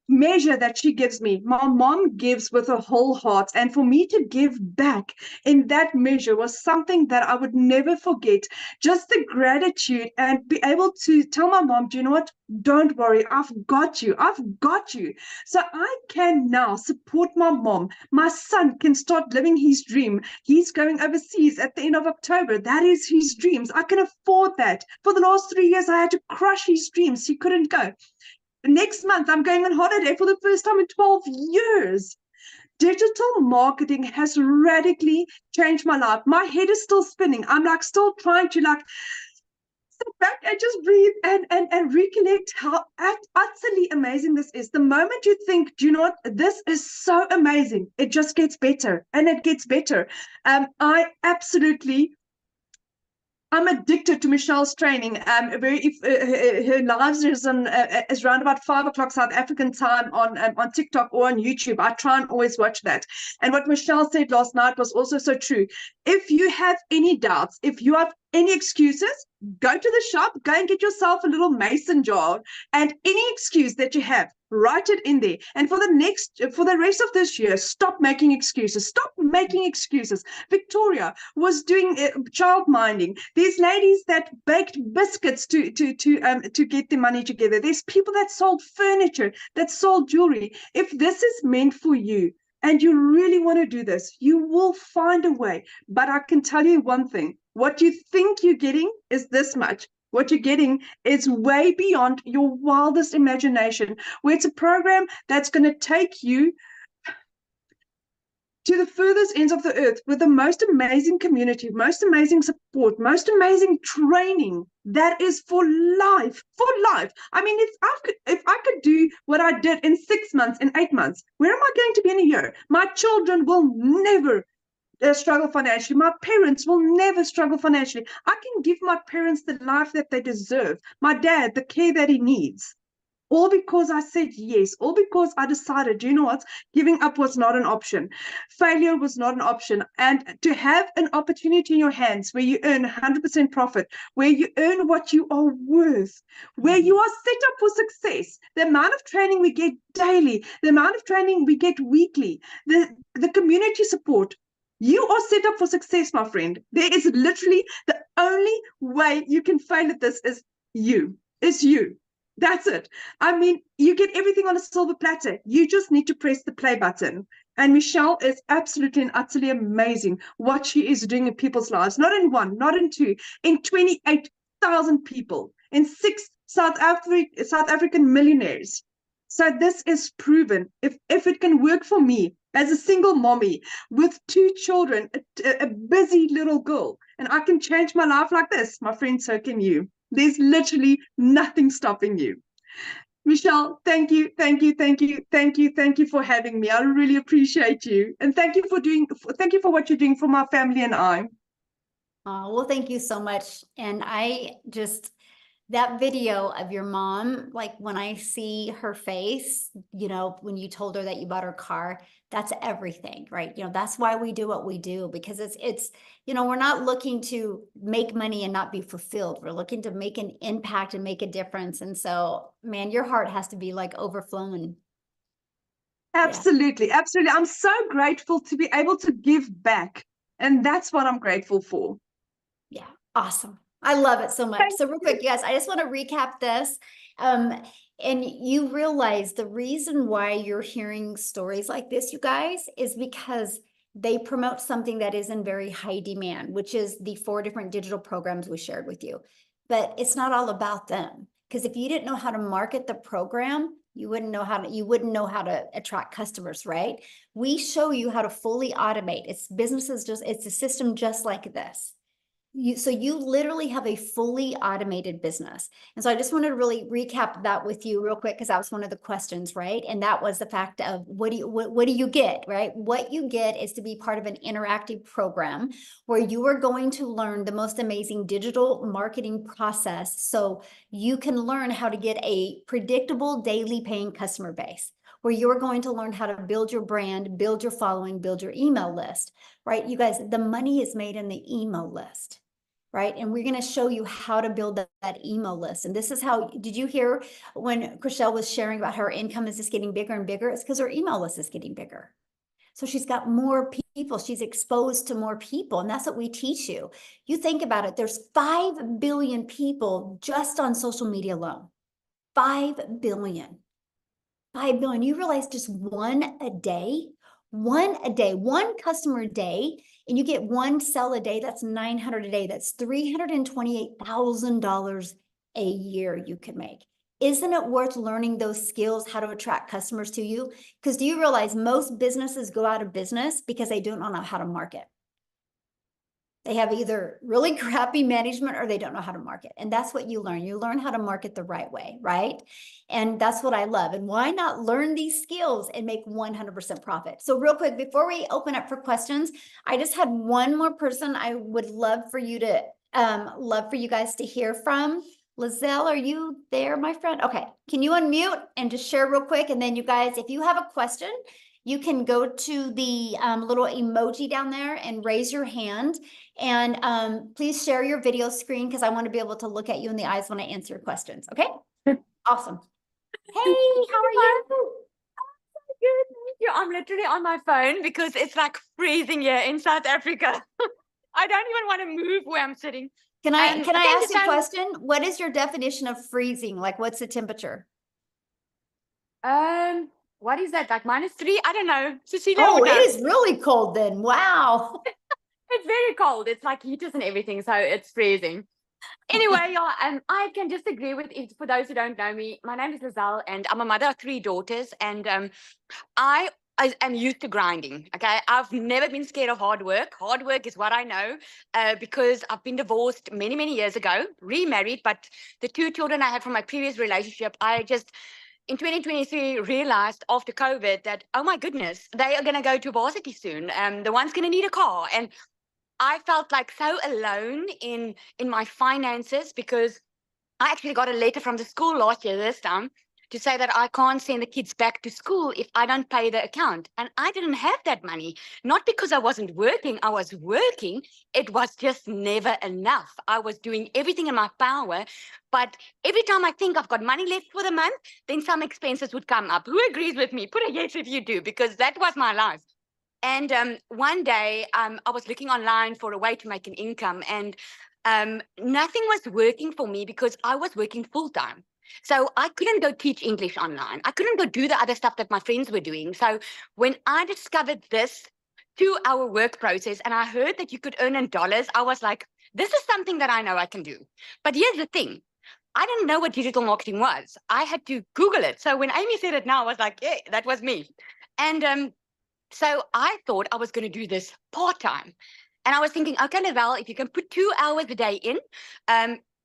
measure that she gives me, my mom gives with her whole heart. And for me to give back in that measure was something that I would never forget. Just the gratitude and be able to tell my mom, do you know what? Don't worry, I've got you. I've got you. So I can now support my mom. My son can start living his dream. He's going overseas at the end of October. That is his dreams. I can afford that. For the last 3 years, I had to crush his dreams. He couldn't go. Next month, I'm going on holiday for the first time in 12 years. Digital marketing has radically changed my life. My head is still spinning. I'm like still trying to like sit back and just breathe and recollect how utterly amazing this is. The moment you think, do you know what, this is so amazing, it just gets better and it gets better. I'm addicted to Michelle's training. Her lives is around about 5 o'clock South African time on TikTok or on YouTube. I try and always watch that. And what Michelle said last night was also so true. If you have any doubts, if you have any excuses, go to the shop, go and get yourself a little mason jar, and any excuse that you have, write it in there. And for the rest of this year, stop making excuses. Stop making excuses. Victoria was doing child minding. There's ladies that baked biscuits to get the money together. There's people that sold furniture, that sold jewelry. If this is meant for you, and you really want to do this, you will find a way. But I can tell you one thing, what you think you're getting is this much. What you're getting is way beyond your wildest imagination, where it's a program that's going to take you to the furthest ends of the earth with the most amazing community, most amazing support, most amazing training that is for life, for life. I mean, if I could do what I did in 6 months, in 8 months, where am I going to be in a year? My children will never struggle financially. My parents will never struggle financially. I can give my parents the life that they deserve. My dad, the care that he needs. All because I said yes, all because I decided, you know what, giving up was not an option. Failure was not an option. And to have an opportunity in your hands where you earn 100% profit, where you earn what you are worth, where you are set up for success, the amount of training we get daily, the amount of training we get weekly, the community support, you are set up for success, my friend. There is literally the only way you can fail at this is you. It's you. That's it. I mean, you get everything on a silver platter. You just need to press the play button. And Michelle is absolutely and utterly amazing what she is doing in people's lives. Not in one, not in two, in 28,000 people, in 6 South African millionaires. So this is proven. If it can work for me as a single mommy with 2 children, a busy little girl, and I can change my life like this, my friend, so can you. There's literally nothing stopping you. Michelle, thank you for having me. I really appreciate you. And thank you for what you're doing for my family and I. Oh, well, thank you so much. And that video of your mom, like when I see her face, you know, when you told her that you bought her car, that's everything, right? You know, that's why we do what we do, because it's, you know, we're not looking to make money and not be fulfilled. We're looking to make an impact and make a difference. And so, man, your heart has to be like overflowing. Absolutely. Yeah. Absolutely. I'm so grateful to be able to give back. And that's what I'm grateful for. Yeah. Awesome. I love it so much. So real quick, you guys, I just want to recap this. And you realize the reason why you're hearing stories like this, you guys, is because they promote something that is in very high demand, which is the 4 different digital programs we shared with you. But it's not all about them. Because if you didn't know how to market the program, you wouldn't know how to attract customers, right? We show you how to fully automate. It's a system just like this. So you literally have a fully automated business. And so I just wanted to really recap that with you real quick, because that was one of the questions, right? And that was the fact of what do you get, right? What you get is to be part of an interactive program where you are going to learn the most amazing digital marketing process so you can learn how to get a predictable daily paying customer base, where you're going to learn how to build your brand, build your following, build your email list, right? You guys, the money is made in the email list. right? And we're going to show you how to build that email list. And this is how, did you hear when Chriselle was sharing about her income is just getting bigger and bigger? It's because her email list is getting bigger. So she's got more people, she's exposed to more people, and that's what we teach you. You think about it, there's 5 billion people just on social media alone. 5 billion. 5 billion. You realize just one a day, one customer a day, and you get one sell a day, that's 900 a day. That's $328,000 a year you can make. Isn't it worth learning those skills, how to attract customers to you? Because do you realize most businesses go out of business because they don't know how to market? They have either really crappy management or they don't know how to market. And that's what you learn. You learn how to market the right way, right? And that's what I love. And why not learn these skills and make 100% profit? So real quick, before we open up for questions, I just had one more person I would love for you to, love for you guys to hear from. Lizelle, are you there, my friend? Okay, can you unmute and just share real quick? And then you guys, if you have a question, you can go to the little emoji down there and raise your hand. And please share your video screen because I want to be able to look at you in the eyes when I answer your questions. Okay, awesome. Hey, how are you? Good, thank you. I'm literally on my phone because it's like freezing here in South Africa. I don't even want to move where I'm sitting. Can I thank ask you a so- question? What is your definition of freezing? Like, what's the temperature? What is that? Like -3? I don't know. Cecilia Oh, would know. it is really cold then. Wow. It's very cold. It's like heaters and everything, so it's freezing. Anyway, yeah, I can just agree with it. For those who don't know me, my name is Lizelle, and I'm a mother of 3 daughters, and I am used to grinding. Okay, I've never been scared of hard work. Hard work is what I know, because I've been divorced many, many years ago, remarried, but the 2 children I had from my previous relationship, I just in 2023 realized after COVID that, oh my goodness, they are going to go to varsity soon. The one's going to need a car, and I felt like so alone in my finances because I actually got a letter from the school last year this time to say that I can't send the kids back to school if I don't pay the account. And I didn't have that money, not because I wasn't working. I was working. It was just never enough. I was doing everything in my power. But every time I think I've got money left for the month, then some expenses would come up. Who agrees with me? Put a yes if you do, because that was my life. And one day I was looking online for a way to make an income, and nothing was working for me because I was working full time. So I couldn't go teach English online. I couldn't go do the other stuff that my friends were doing. So when I discovered this 2-hour work process and I heard that you could earn in dollars, I was like, this is something that I know I can do. But here's the thing. I didn't know what digital marketing was. I had to Google it. So when Amy said it now, I was like, yeah, that was me. And so I thought I was going to do this part-time. And I was thinking, okay, Lizelle, if you can put 2 hours a day in,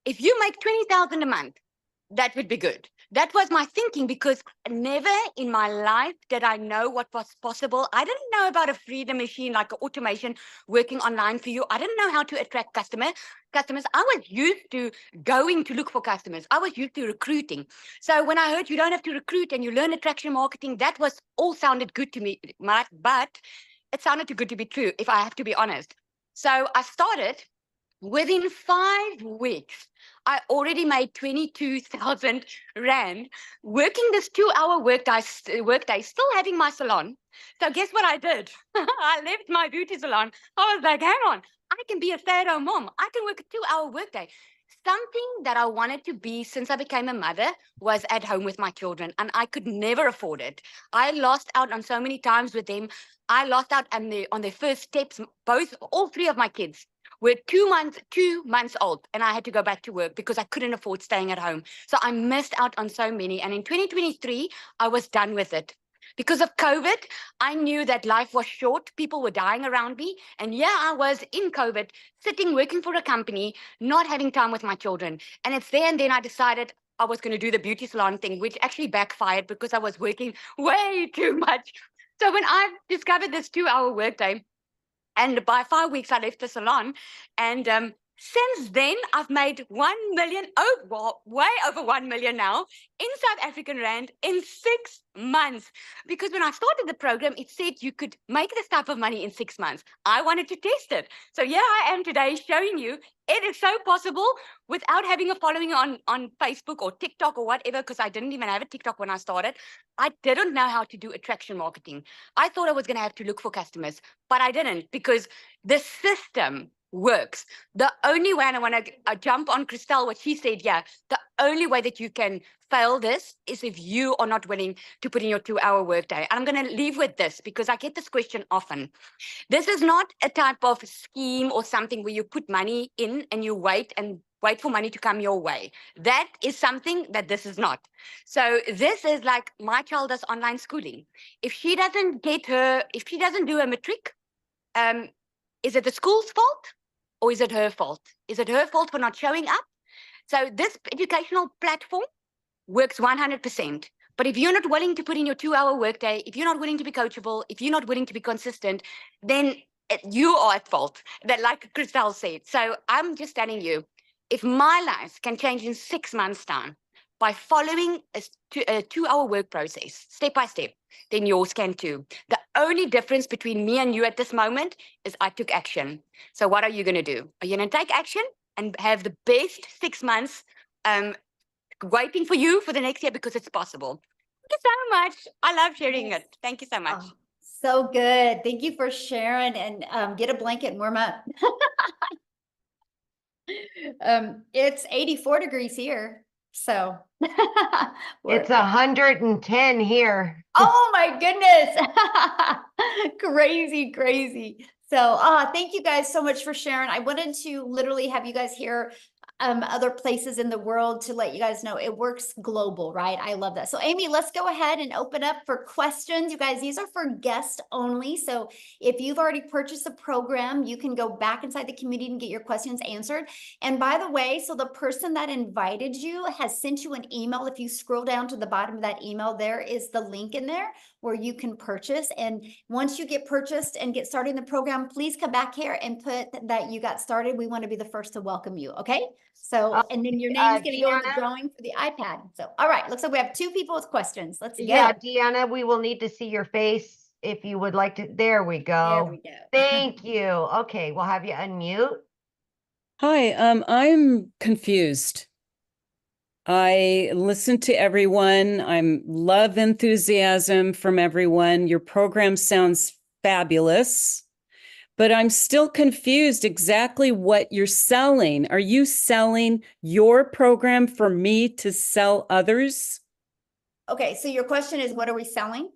if you make 20,000 a month, that would be good. That was my thinking, because never in my life did I know what was possible. I didn't know about a freedom machine, like an automation working online for you. I didn't know how to attract customers. I was used to going to look for customers. I was used to recruiting. So when I heard you don't have to recruit and you learn attraction marketing, that was all sounded good to me, but it sounded too good to be true, if I have to be honest. So I started. Within 5 weeks, I already made 22,000 Rand working this 2-hour workday, still having my salon. So guess what I did? I left my beauty salon. I was like, hang on, I can be a stay-at-home mom. I can work a 2-hour workday. Something that I wanted to be since I became a mother was at home with my children, and I could never afford it. I lost out on so many times with them. I lost out on their first steps. All 3 of my kids were 2 months old, and I had to go back to work because I couldn't afford staying at home. So I missed out on so many. And in 2023, I was done with it. Because of COVID, I knew that life was short. People were dying around me. And yeah, I was in COVID, sitting, working for a company, not having time with my children. And it's there and then I decided I was going to do the beauty salon thing, which actually backfired because I was working way too much. So when I discovered this 2-hour workday, and by 5 weeks, I left the salon, and Since then, I've made 1 million, way over 1 million now in South African Rand in 6 months. Because when I started the program, it said you could make this type of money in 6 months. I wanted to test it. So here I am today showing you it is so possible without having a following on Facebook or TikTok or whatever, because I didn't even have a TikTok when I started. I didn't know how to do attraction marketing. I thought I was going to have to look for customers, but I didn't, because the system works. The only way, and I want to jump on Christelle, what she said, yeah, the only way that you can fail this is if you are not willing to put in your 2-hour workday. And I'm going to leave with this because I get this question often. This is not a type of scheme or something where you put money in and you wait for money to come your way. That is something that this is not. So this is like my child does online schooling. If she doesn't do a matric, is it the school's fault? Or is it her fault? Is it her fault for not showing up? So this educational platform works 100%. But if you're not willing to put in your 2-hour workday, if you're not willing to be coachable, if you're not willing to be consistent, then you are at fault, that like Christelle said. So I'm just telling you, if my life can change in 6 months' time by following a 2-hour work process, step by step, then yours can too. The only difference between me and you at this moment is I took action. So what are you going to do? Are you going to take action and have the best 6 months waiting for you for the next year, because it's possible? Thank you so much. I love sharing it. Thank you so much. Oh, so good. Thank you for sharing, and get a blanket and warm up. It's 84 degrees here. So It's 110 here. oh my goodness. Crazy, crazy. So thank you guys so much for sharing. I wanted to literally have you guys hear other places in the world to let you guys know it works global, right? I love that. So Amy, let's go ahead and open up for questions. You guys, these are for guests only. So if you've already purchased a program, you can go back inside the community and get your questions answered. And by the way, so the person that invited you has sent you an email. If you scroll down to the bottom of that email, there is the link in there where you can purchase. And once you get purchased and get started in the program, please come back here and put that you got started. We want to be the first to welcome you. Okay. So, and then your name's going to go in the Deanna? drawing for the iPad. So, all right. Looks like we have 2 people with questions. Let's go. Yeah, Deanna, we will need to see your face if you would like to. There we go. There we go. Thank you. Okay, we'll have you unmute. Hi, I'm confused. I listen to everyone. I'm love enthusiasm from everyone. Your program sounds fabulous, but I'm still confused exactly what you're selling. Are you selling your program for me to sell others? Okay. So your question is, what are we selling?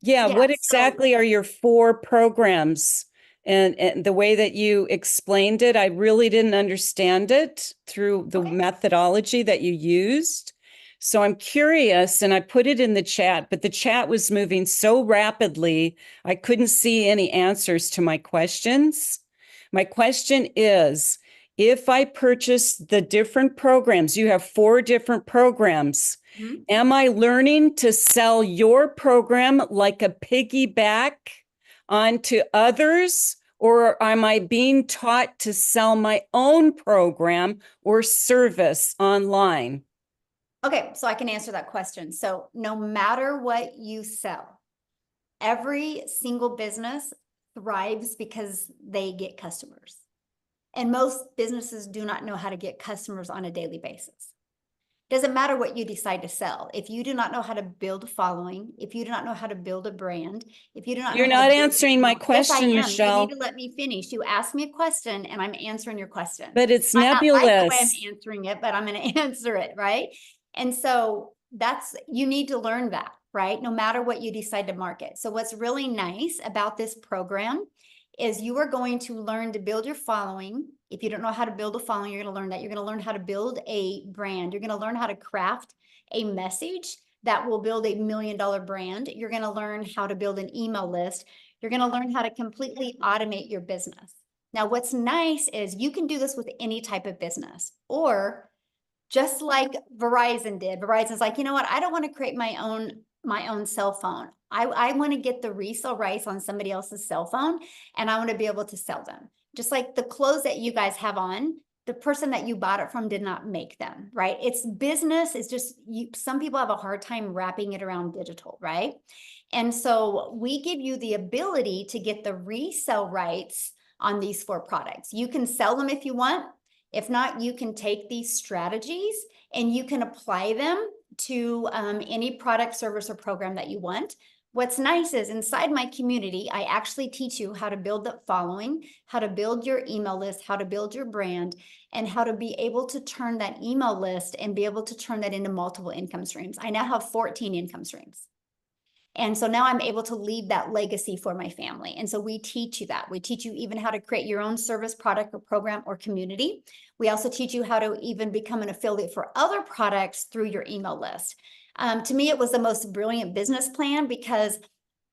Yeah, Yeah, what so- exactly are your 4 programs? And the way that you explained it, I really didn't understand it through the Okay. methodology that you used. So I'm curious, and I put it in the chat, but the chat was moving so rapidly, I couldn't see any answers to my questions. My question is, if I purchase the different programs, you have 4 different programs, Mhm. am I learning to sell your program like a piggyback onto others, or am I being taught to sell my own program or service online? Okay. So I can answer that question. So no matter what you sell, every single business thrives because they get customers. And most businesses do not know how to get customers on a daily basis. Doesn't matter what you decide to sell. If you do not know how to build a following, if you do not know how to build a brand, if you do not know You're how to not build answering my email- Yes, I question, am. You Michelle. need to let me finish. You asked me a question and I'm answering your question. But it's Might not like the way nebulous. I'm answering it, but I'm going to answer it, right? And so you need to learn that, right? No matter what you decide to market. So what's really nice about this program is you are going to learn to build your following. If you don't know how to build a following, you're going to learn that. You're going to learn how to build a brand. You're going to learn how to craft a message that will build $1 million brand. You're going to learn how to build an email list. You're going to learn how to completely automate your business. Now, what's nice is you can do this with any type of business, or just like Verizon did. Verizon's like, you know what? I don't want to create my own cell phone. I want to get the resale rights on somebody else's cell phone, and I want to be able to sell them. just like the clothes that you guys have on, the person that you bought it from did not make them, right? It's business. It's just some people have a hard time wrapping it around digital, right? And so we give you the ability to get the resale rights on these 4 products. You can sell them if you want. If not, you can take these strategies and you can apply them to any product, service, or program that you want. What's nice is inside my community, I actually teach you how to build that following, how to build your email list, how to build your brand, and how to be able to turn that email list and be able to turn that into multiple income streams. I now have 14 income streams. And so now I'm able to leave that legacy for my family. And so we teach you that. We teach you even how to create your own service, product, or program or community. We also teach you how to even become an affiliate for other products through your email list. To me, it was the most brilliant business plan because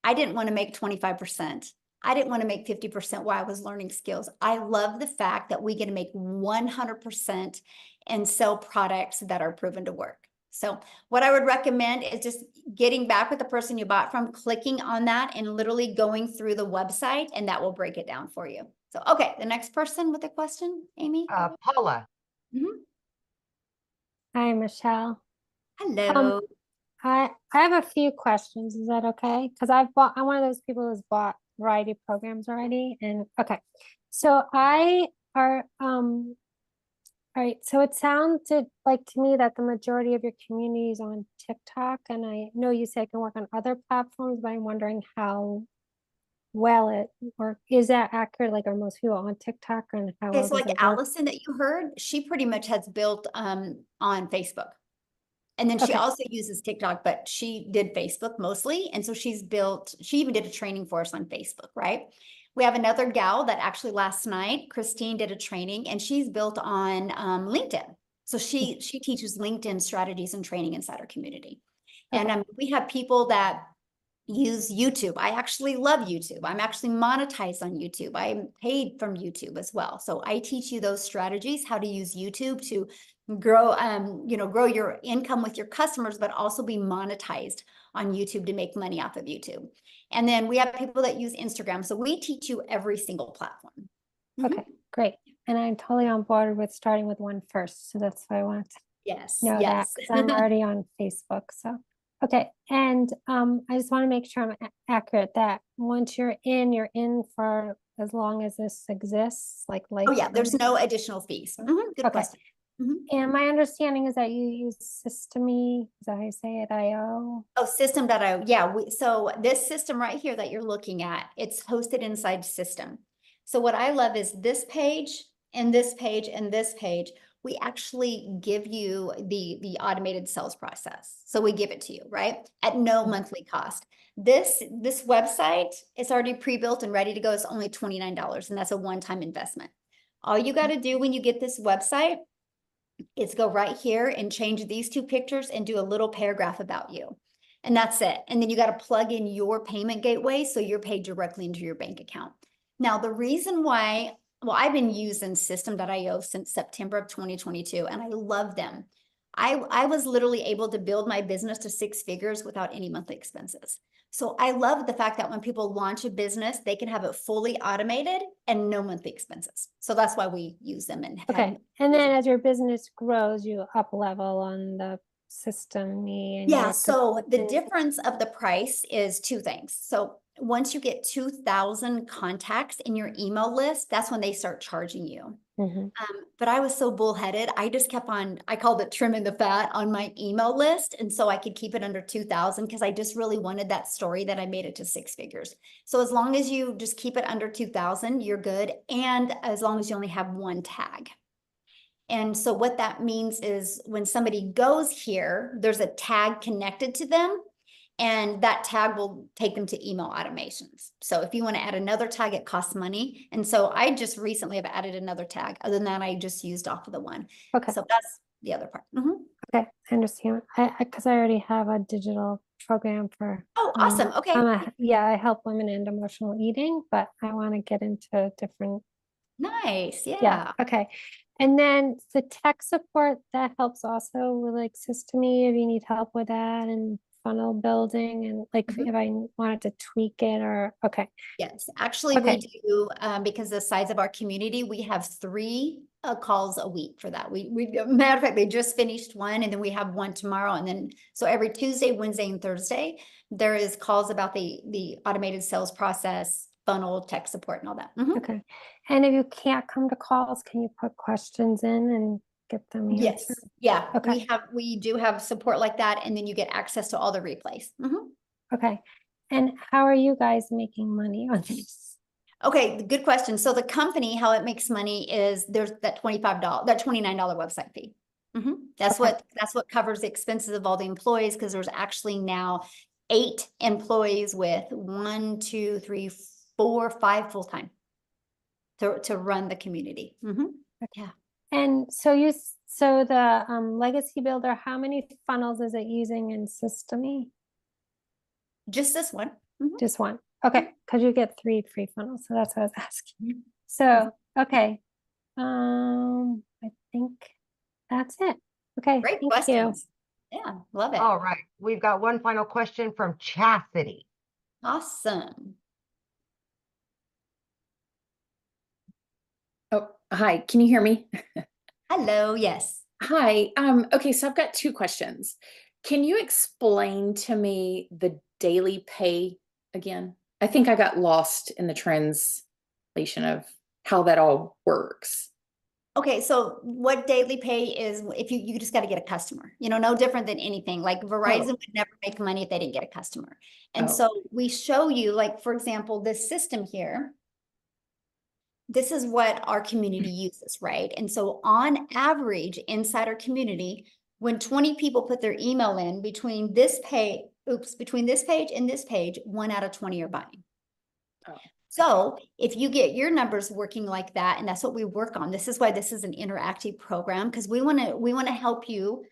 I didn't want to make 25%. I didn't want to make 50% while I was learning skills. I love the fact that we get to make 100% and sell products that are proven to work. So what I would recommend is just getting back with the person you bought from, clicking on that and literally going through the website, and that will break it down for you. So, okay, the next person with a question, Amy. Paula. Hi, Michelle. Hello. I have a few questions. Is that okay? Because I'm one of those people who's bought variety of programs already. And okay, so all right, so it sounded like to me that the majority of your community is on TikTok, and I know you said it can work on other platforms, but I'm wondering how well it works. Is that accurate? Like, are most people on TikTok, and how well Okay, so does like it work? Allison that you heard, she pretty much has built on Facebook. And then she Okay. also uses TikTok, but she did Facebook mostly. And so she even did a training for us on Facebook, right? We have another gal that actually last night, Christine, did a training, and she's built on LinkedIn. So she teaches LinkedIn strategies and training inside our community. Okay. And we have people that use YouTube. I actually love YouTube. I'm actually monetized on YouTube. I'm paid from YouTube as well. So I teach you those strategies, how to use YouTube to grow, grow your income with your customers, but also be monetized on YouTube to make money off of YouTube. And then we have people that use Instagram. So we teach you every single platform. Okay, great. And I'm totally on board with starting with one first. So that's why I want to Yes. know that, Yes. because I'm already on Facebook. So, okay. And I just want to make sure I'm accurate that once you're in for as long as this exists, like Oh yeah, there's lifetime. no additional fees. Good Okay. question. And my understanding is that you use Systemy, is that how you say it, IO? Oh, System.io. Yeah, so this system right here that you're looking at, it's hosted inside System. So what I love is this page and this page and this page, we actually give you the automated sales process. So we give it to you, right? At no monthly cost. This website is already pre-built and ready to go. It's only $29, and that's a one-time investment. All you got to do when you get this website is go right here and change these 2 pictures and do a little paragraph about you. And that's it. And then you got to plug in your payment gateway so you're paid directly into your bank account. Now, the reason why, well, I've been using System.io since September of 2022, and I love them. I was literally able to build my business to 6 figures without any monthly expenses. So I love the fact that when people launch a business, they can have it fully automated and no monthly expenses. So that's why we use them. And Okay. And then as your business grows, you up level on the Systemy. And yeah, so the difference of the price is 2 things. So once you get 2,000 contacts in your email list, that's when they start charging you. But I was so bullheaded. I just kept on, I called it trimming the fat on my email list. And so I could keep it under 2,000 because I just really wanted that story that I made it to 6 figures. So as long as you just keep it under 2,000, you're good. And as long as you only have 1 tag. And so what that means is when somebody goes here, there's a tag connected to them, and that tag will take them to email automations. So if you want to add another tag, it costs money. And so I just recently have added another tag. Other than that, I just used off of the one. Okay. So that's the other part. Okay, I understand. Because I already have a digital program for. Oh, awesome. Okay. I help women end emotional eating, but I want to get into different. Nice. Yeah. Okay. And then the tech support that helps also with like Systemy if you need help with that and funnel building and like Mhm. if I wanted to tweak it or, okay. Yes, actually, we Okay. do, because the size of our community, we have 3 calls a week for that. Matter of fact, they just finished one, and then we have one tomorrow, and then, so every Tuesday, Wednesday, and Thursday, there is calls about the automated sales process, funnel, tech support, and all that. Mhm. Okay. And if you can't come to calls, can you put questions in and get them Yes, answered? yeah, Okay. we do have support like that, and then you get access to all the replays. Mhm. Okay. And how are you guys making money on this? Okay, good question. So the company, how it makes money is there's that $29 website fee. That's Okay. what covers the expenses of all the employees, because there's actually now 8 employees with 1, 2, 3, 4, 5 full-time to run the community. Yeah. And so so the Legacy Builder, how many funnels is it using in Systemy? Just this one. Mhm. Just one. Okay, because you get 3 free funnels, so that's what I was asking. Mhm. So, okay. I think that's it. Okay, Great thank you. questions. Yeah, love it. All right, we've got one final question from Chastity. Awesome. Oh, hi. Can you hear me? Hello, yes. Hi. Okay, so I've got 2 questions. Can you explain to me the daily pay again? I think I got lost in the translation of how that all works. Okay, so what daily pay is, if you just got to get a customer, no different than anything. Like Verizon would never make money if they didn't get a customer. And Oh. so we show you, like, for example, this system here. This is what our community uses, right? And so on average, inside our community, when 20 people put their email in between this page and this page, 1 out of 20 are buying. Oh. So if you get your numbers working like that, and that's what we work on, this is why this is an interactive program, because we want to help you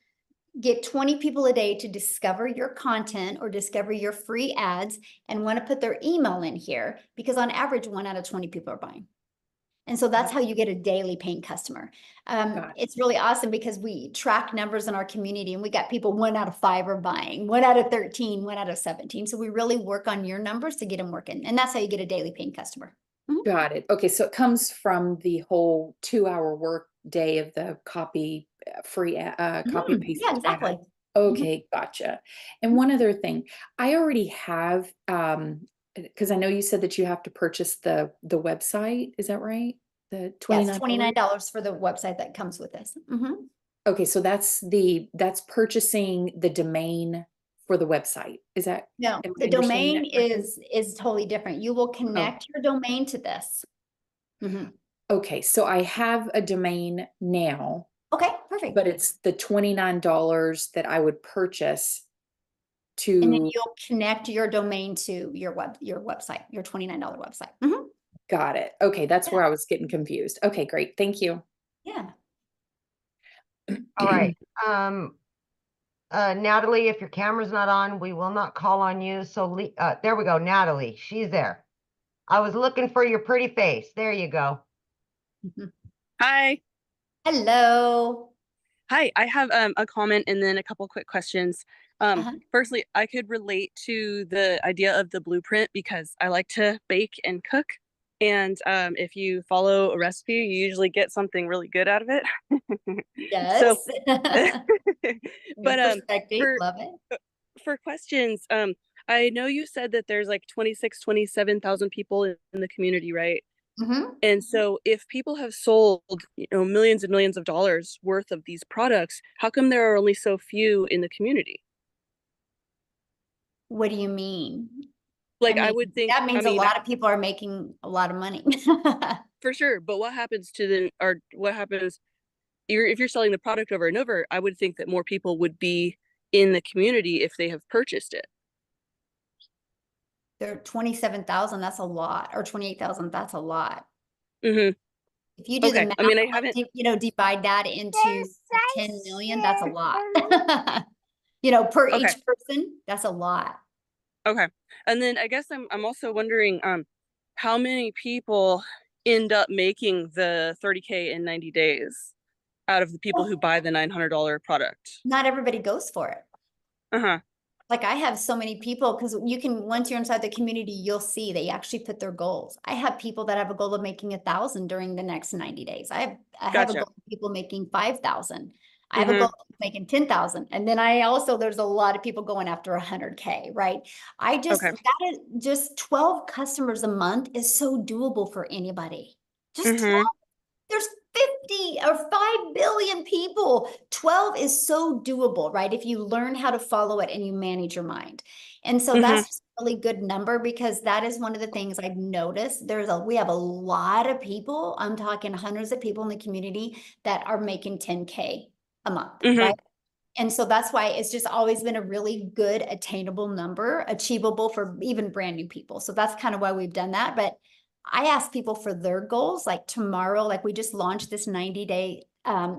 get 20 people a day to discover your content or discover your free ads and want to put their email in here, because on average, 1 out of 20 people are buying. And so that's how you get a daily paying customer. It's really awesome because we track numbers in our community, and we got people 1 out of 5 are buying, 1 out of 13, 1 out of 17. So we really work on your numbers to get them working. And that's how you get a daily paying customer. Got it. Okay, so it comes from the whole 2-hour work day of the copy free copy paste. Yeah, ad. exactly. Okay, gotcha. And one other thing, I already have because I know you said that you have to purchase the website. Is that right? The Yes, $29? $29 for the website that comes with this. Okay, so that's purchasing the domain for the website. Is that? No, am the I understanding domain that correctly? is totally different. You will connect your domain to this. Okay, so I have a domain now, Okay, perfect. but it's the $29 that I would purchase And then to. you'll connect your domain to your website, your $29 website. Got it. Okay, that's Yeah. where I was getting confused. Okay, great. Thank you. Yeah. All right. Natalie, if your camera's not on, we will not call on you. So there we go. Natalie, she's there. I was looking for your pretty face. There you go. Hi. Hello. Hi, I have a comment and then a couple quick questions. Firstly, I could relate to the idea of the blueprint because I like to bake and cook. And if you follow a recipe, you usually get something really good out of it. Yes. So, Your perspective, love it. For questions, I know you said that there's like 27,000 people in the community, right? And so if people have sold, millions and millions of dollars worth of these products, how come there are only so few in the community? What do you mean? Like, I would think that means a lot of people are making a lot of money. For sure. But what happens to them, or what happens if you're selling the product over and over? I would think that more people would be in the community if they have purchased it. There are 27,000, that's a lot, or 28,000, that's a lot. If you do the math, I mean, I haven't, divide that into 10 million, that's a lot. Per each person, that's a lot. Okay. And then I guess I'm also wondering, how many people end up making the 30K in 90 days out of the people who buy the $900 product? Not everybody goes for it. Like I have so many people, because you can, once you're inside the community, you'll see they actually put their goals. I have people that have a goal of making 1,000 during the next 90 days. I have a Gotcha. goal of people making 5,000. I have a Mhm. goal of making 10,000. And then I also, there's a lot of people going after 100K, right? I just, Okay. that is just 12 customers a month is so doable for anybody. Just 12. Mhm. There's 50 or 5 billion people. 12 is so doable, right? If you learn how to follow it and you manage your mind. And so Mhm. that's just a really good number, because that is one of the things I've noticed. We have a lot of people, I'm talking hundreds of people in the community that are making 10K a month, Mhm. right? And so that's why it's just always been a really good attainable number, achievable for even brand new people. So that's kind of why we've done that. But I ask people for their goals, like tomorrow, like we just launched this 90-day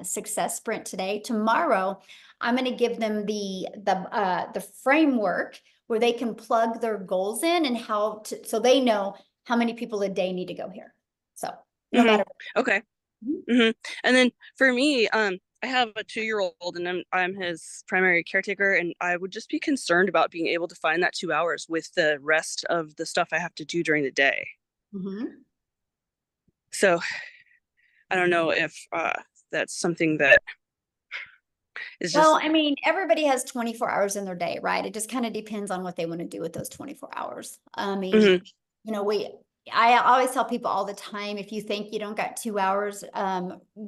success sprint today. Tomorrow, I'm going to give them the framework where they can plug their goals in and how to, so they know how many people a day need to go here. So no Mhm. matter. Okay. Mhm. And then for me, I have a 2-year-old and I'm his primary caretaker, and I would just be concerned about being able to find that 2 hours with the rest of the stuff I have to do during the day. So I don't know if that's something that is Well, just I mean, everybody has 24 hours in their day, right? It just kind of depends on what they want to do with those 24 hours. I mean, Mhm. you know, I always tell people all the time, if you think you don't got 2 hours,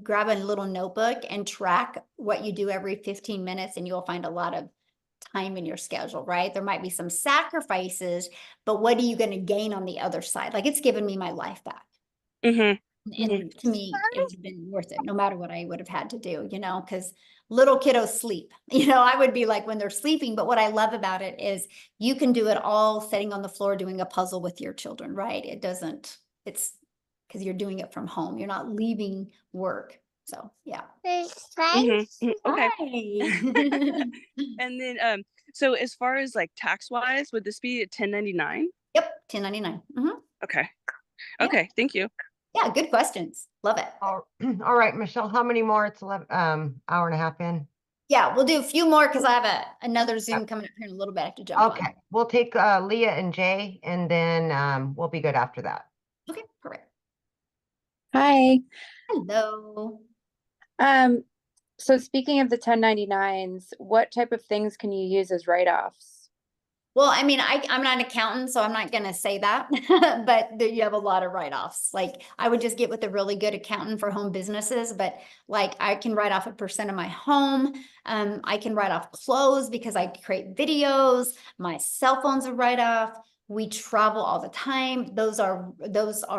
grab a little notebook and track what you do every 15 minutes, and you'll find a lot of time in your schedule, right? There might be some sacrifices, but what are you going to gain on the other side? Like, it's given me my life back. Mhm. And to me, it's been worth it, no matter what I would have had to do, you know, because little kiddos sleep. You know, I would be like when they're sleeping, but what I love about it is you can do it all sitting on the floor doing a puzzle with your children, right? It's because you're doing it from home. You're not leaving work. So yeah. Mhm. Mhm. Okay. Hi. And then so as far as like tax wise, would this be a 1099? Yep, 1099. Okay. Yeah. Okay, thank you. Yeah, good questions. Love it. All right, Michelle, how many more? It's 11, hour and a half in. Yeah, we'll do a few more because I have another Zoom coming up here in a little bit. I have to jump on. Okay, we'll take Leah and Jay, and then we'll be good after that. Okay, perfect. Hi. Hello. So speaking of the 1099s, what type of things can you use as write-offs? Well, I mean, I'm not an accountant, so I'm not going to say that, but you have a lot of write-offs. Like I would just get with a really good accountant for home businesses, but like I can write off 1% of my home. I can write off clothes because I create videos. My cell phone's a write-off. We travel all the time. Those are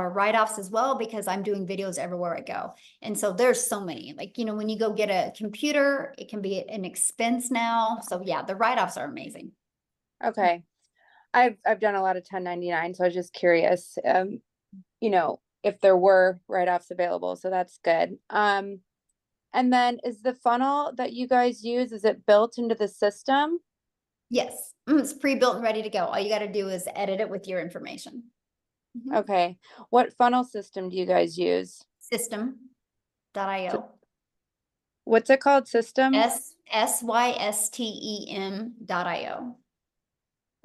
write-offs as well, because I'm doing videos everywhere I go. And so there's so many, like, you know, when you go get a computer, it can be an expense now. So yeah, the write-offs are amazing. Okay. I've done a lot of 1099, so I was just curious, you know, if there were write-offs available, so that's good. And then is the funnel that you guys use, is it built into the system? Yes, it's pre-built and ready to go. All you got to do is edit it with your information. Okay. What funnel system do you guys use? System.io. What's it called? System? System.io.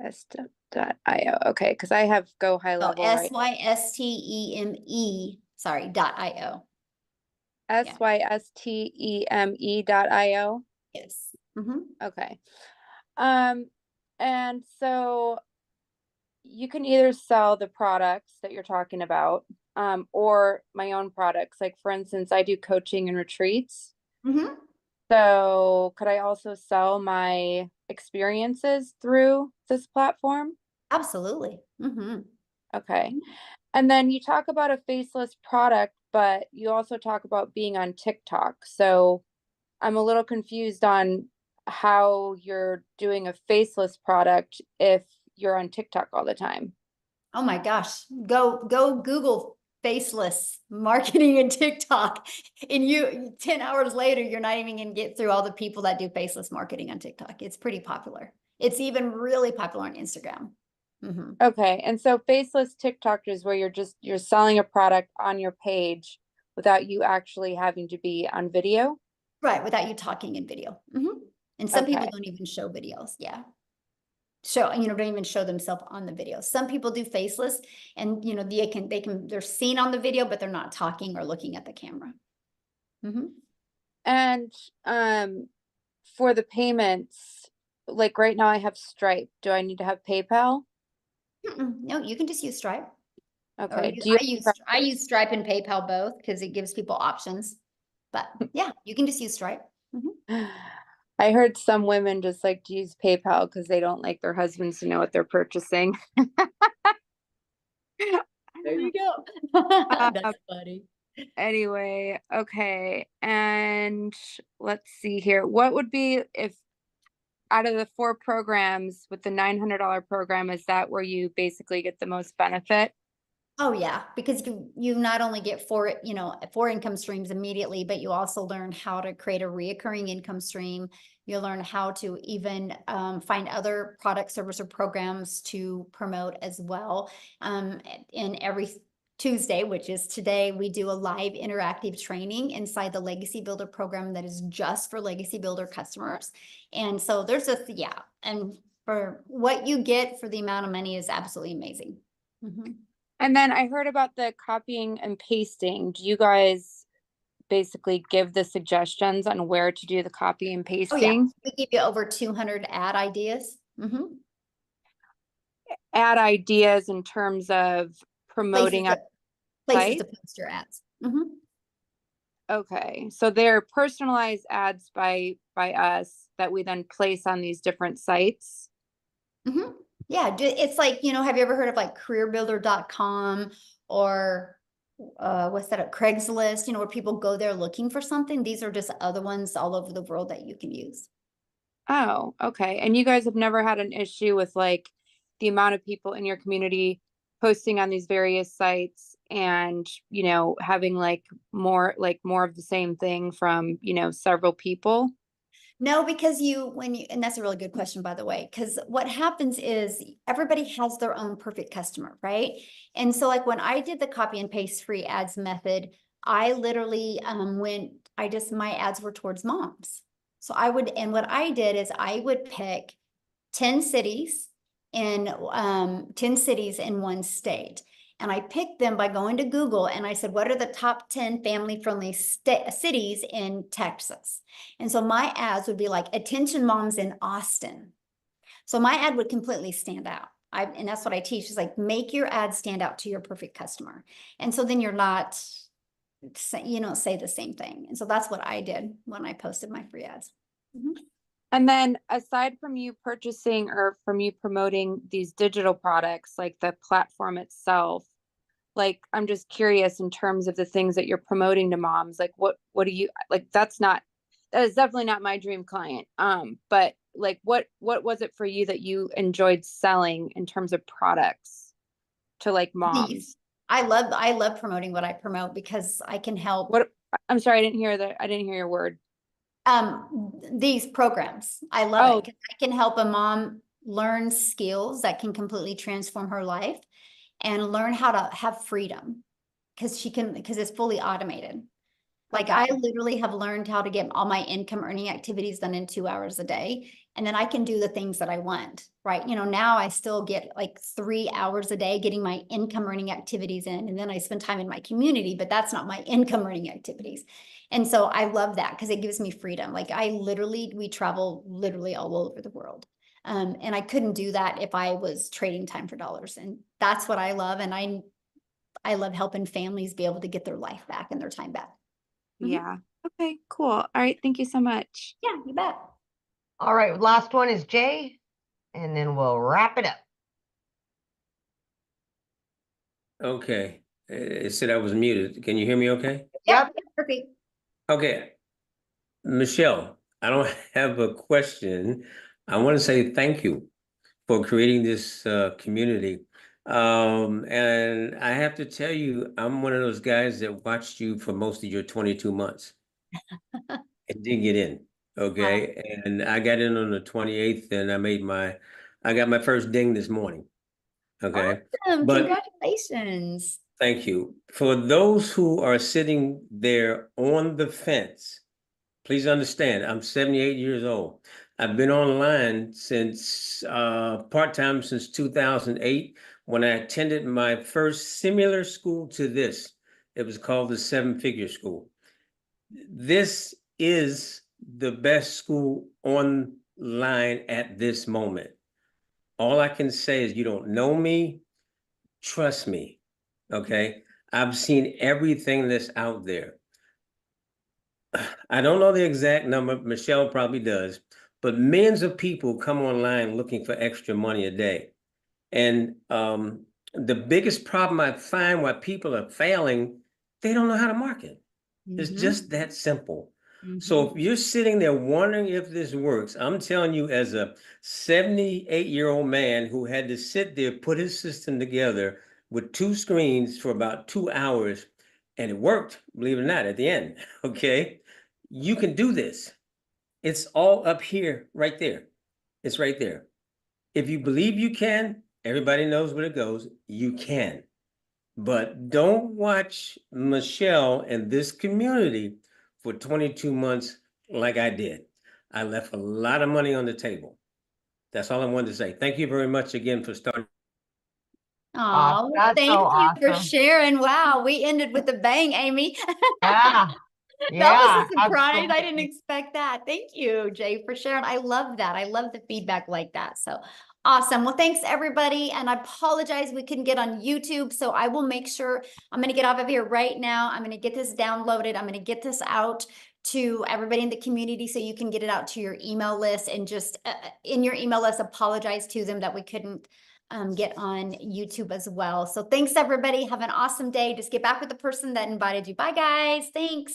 System.io. Okay, because I have Go High Level. Systeme, sorry, .io. Systeme.io. Yes. Okay. And so you can either sell the products that you're talking about, or my own products. Like for instance, I do coaching and retreats. So could I also sell my experiences through this platform? Absolutely. Okay. And then you talk about a faceless product, but you also talk about being on TikTok. So I'm a little confused on how you're doing a faceless product if you're on TikTok all the time. Oh my gosh. Go Google faceless marketing and TikTok, and 10 hours later, you're not even going to get through all the people that do faceless marketing on TikTok. It's pretty popular. It's even really popular on Instagram. Okay. And so faceless TikTok is where you're selling a product on your page without you actually having to be on video. Right. Without you talking in video. And some people don't even show videos. Yeah. show, don't even show themselves on the video. Some people do faceless, and they're seen on the video, but they're not talking or looking at the camera. And for the payments, like right now I have Stripe. Do I need to have PayPal? No, you can just use Stripe. Okay. I use Stripe and PayPal both because it gives people options. But yeah, you can just use Stripe. I heard some women just like to use PayPal because they don't like their husbands to know what they're purchasing. There you go. That's funny. Anyway, okay. And let's see here. What would be, if out of the 4 programs with the $900 program, is that where you basically get the most benefit? Oh yeah, because you not only get 4 income streams immediately, but you also learn how to create a reoccurring income stream. You learn how to even find other product, service, or programs to promote as well. In every Tuesday, which is today, we do a live interactive training inside the Legacy Builder program that is just for Legacy Builder customers. And so there's and for what you get for the amount of money is absolutely amazing. And then I heard about the copying and pasting. Do you guys basically give the suggestions on where to do the copy and pasting? Oh yeah, we give you over 200 ad ideas. Ad ideas in terms of promoting places to post your ads. Okay, so they're personalized ads by us that we then place on these different sites. Yeah, it's like, have you ever heard of like careerbuilder.com or what's that, Craigslist, where people go there looking for something? These are just other ones all over the world that you can use. Oh, okay. And you guys have never had an issue with like the amount of people in your community posting on these various sites and, having like more of the same thing from, several people? No, because and that's a really good question, by the way, because what happens is everybody has their own perfect customer, right? And so like when I did the copy and paste free ads method, I literally my ads were towards moms. So what I did is I would pick 10 cities in 10 cities in one state. And I picked them by going to Google and I said, what are the top 10 family-friendly cities in Texas? And so my ads would be like, attention moms in Austin. So my ad would completely stand out. And that's what I teach, is like, make your ad stand out to your perfect customer. And so then you don't say the same thing. And so that's what I did when I posted my free ads. And then aside from you purchasing or from you promoting these digital products, like the platform itself, like, I'm just curious in terms of the things that you're promoting to moms, like what do you like? That is definitely not my dream client. But like, what was it for you that you enjoyed selling in terms of products to like moms? I love promoting what I promote because I can help. I'm sorry, I didn't hear your word. These programs, I love it because I can help a mom learn skills that can completely transform her life and learn how to have freedom because it's fully automated. Like I literally have learned how to get all my income earning activities done in 2 hours a day. And then I can do the things that I want, right? Now I still get like 3 hours a day getting my income earning activities in. And then I spend time in my community, but that's not my income earning activities. And so I love that because it gives me freedom. Like we travel literally all over the world. And I couldn't do that if I was trading time for dollars. And that's what I love. And I love helping families be able to get their life back and their time back. Yeah. Okay, cool. All right. Thank you so much. Yeah, you bet. All right. Last one is Jay, and then we'll wrap it up. Okay. It said I was muted. Can you hear me okay? Yep. Perfect. Okay. Michelle, I don't have a question. I want to say thank you for creating this community. And I have to tell you, I'm one of those guys that watched you for most of your 22 months and didn't get in. Okay. Wow. And I got in on the 28th and I got my first ding this morning. Okay. Awesome. Congratulations. Thank you. For those who are sitting there on the fence, please understand, I'm 78 years old. I've been online since part-time since 2008 when I attended my first similar school to this. It was called the Seven Figure School. This is the best school online at this moment. All I can say is you don't know me, trust me, okay? I've seen everything that's out there. I don't know the exact number, Michelle probably does, but millions of people come online looking for extra money a day. And the biggest problem I find why people are failing, they don't know how to market. It's just that simple. So if you're sitting there wondering if this works, I'm telling you, as a 78-year-old man who had to sit there, put his system together with 2 screens for about 2 hours, and it worked, believe it or not, at the end, okay? You can do this. It's all up here, right there. It's right there. If you believe you can, everybody knows where it goes, you can. But don't watch Michelle and this community for 22 months like I did. I left a lot of money on the table. That's all I wanted to say. Thank you very much again for starting. Oh, that's thank so you for awesome. sharing. Wow, we ended with a bang, Amy. Yeah. That was a surprise. I didn't absolutely. expect that. Thank you, Jay, for sharing. I love that. I love the feedback like that. So awesome. Well, thanks everybody. And I apologize we couldn't get on YouTube. So I will make sure I'm going to get off of here right now. I'm going to get this downloaded. I'm going to get this out to everybody in the community so you can get it out to your email list, and just in your email list, apologize to them that we couldn't get on YouTube as well. So thanks everybody. Have an awesome day. Just get back with the person that invited you. Bye guys. Thanks.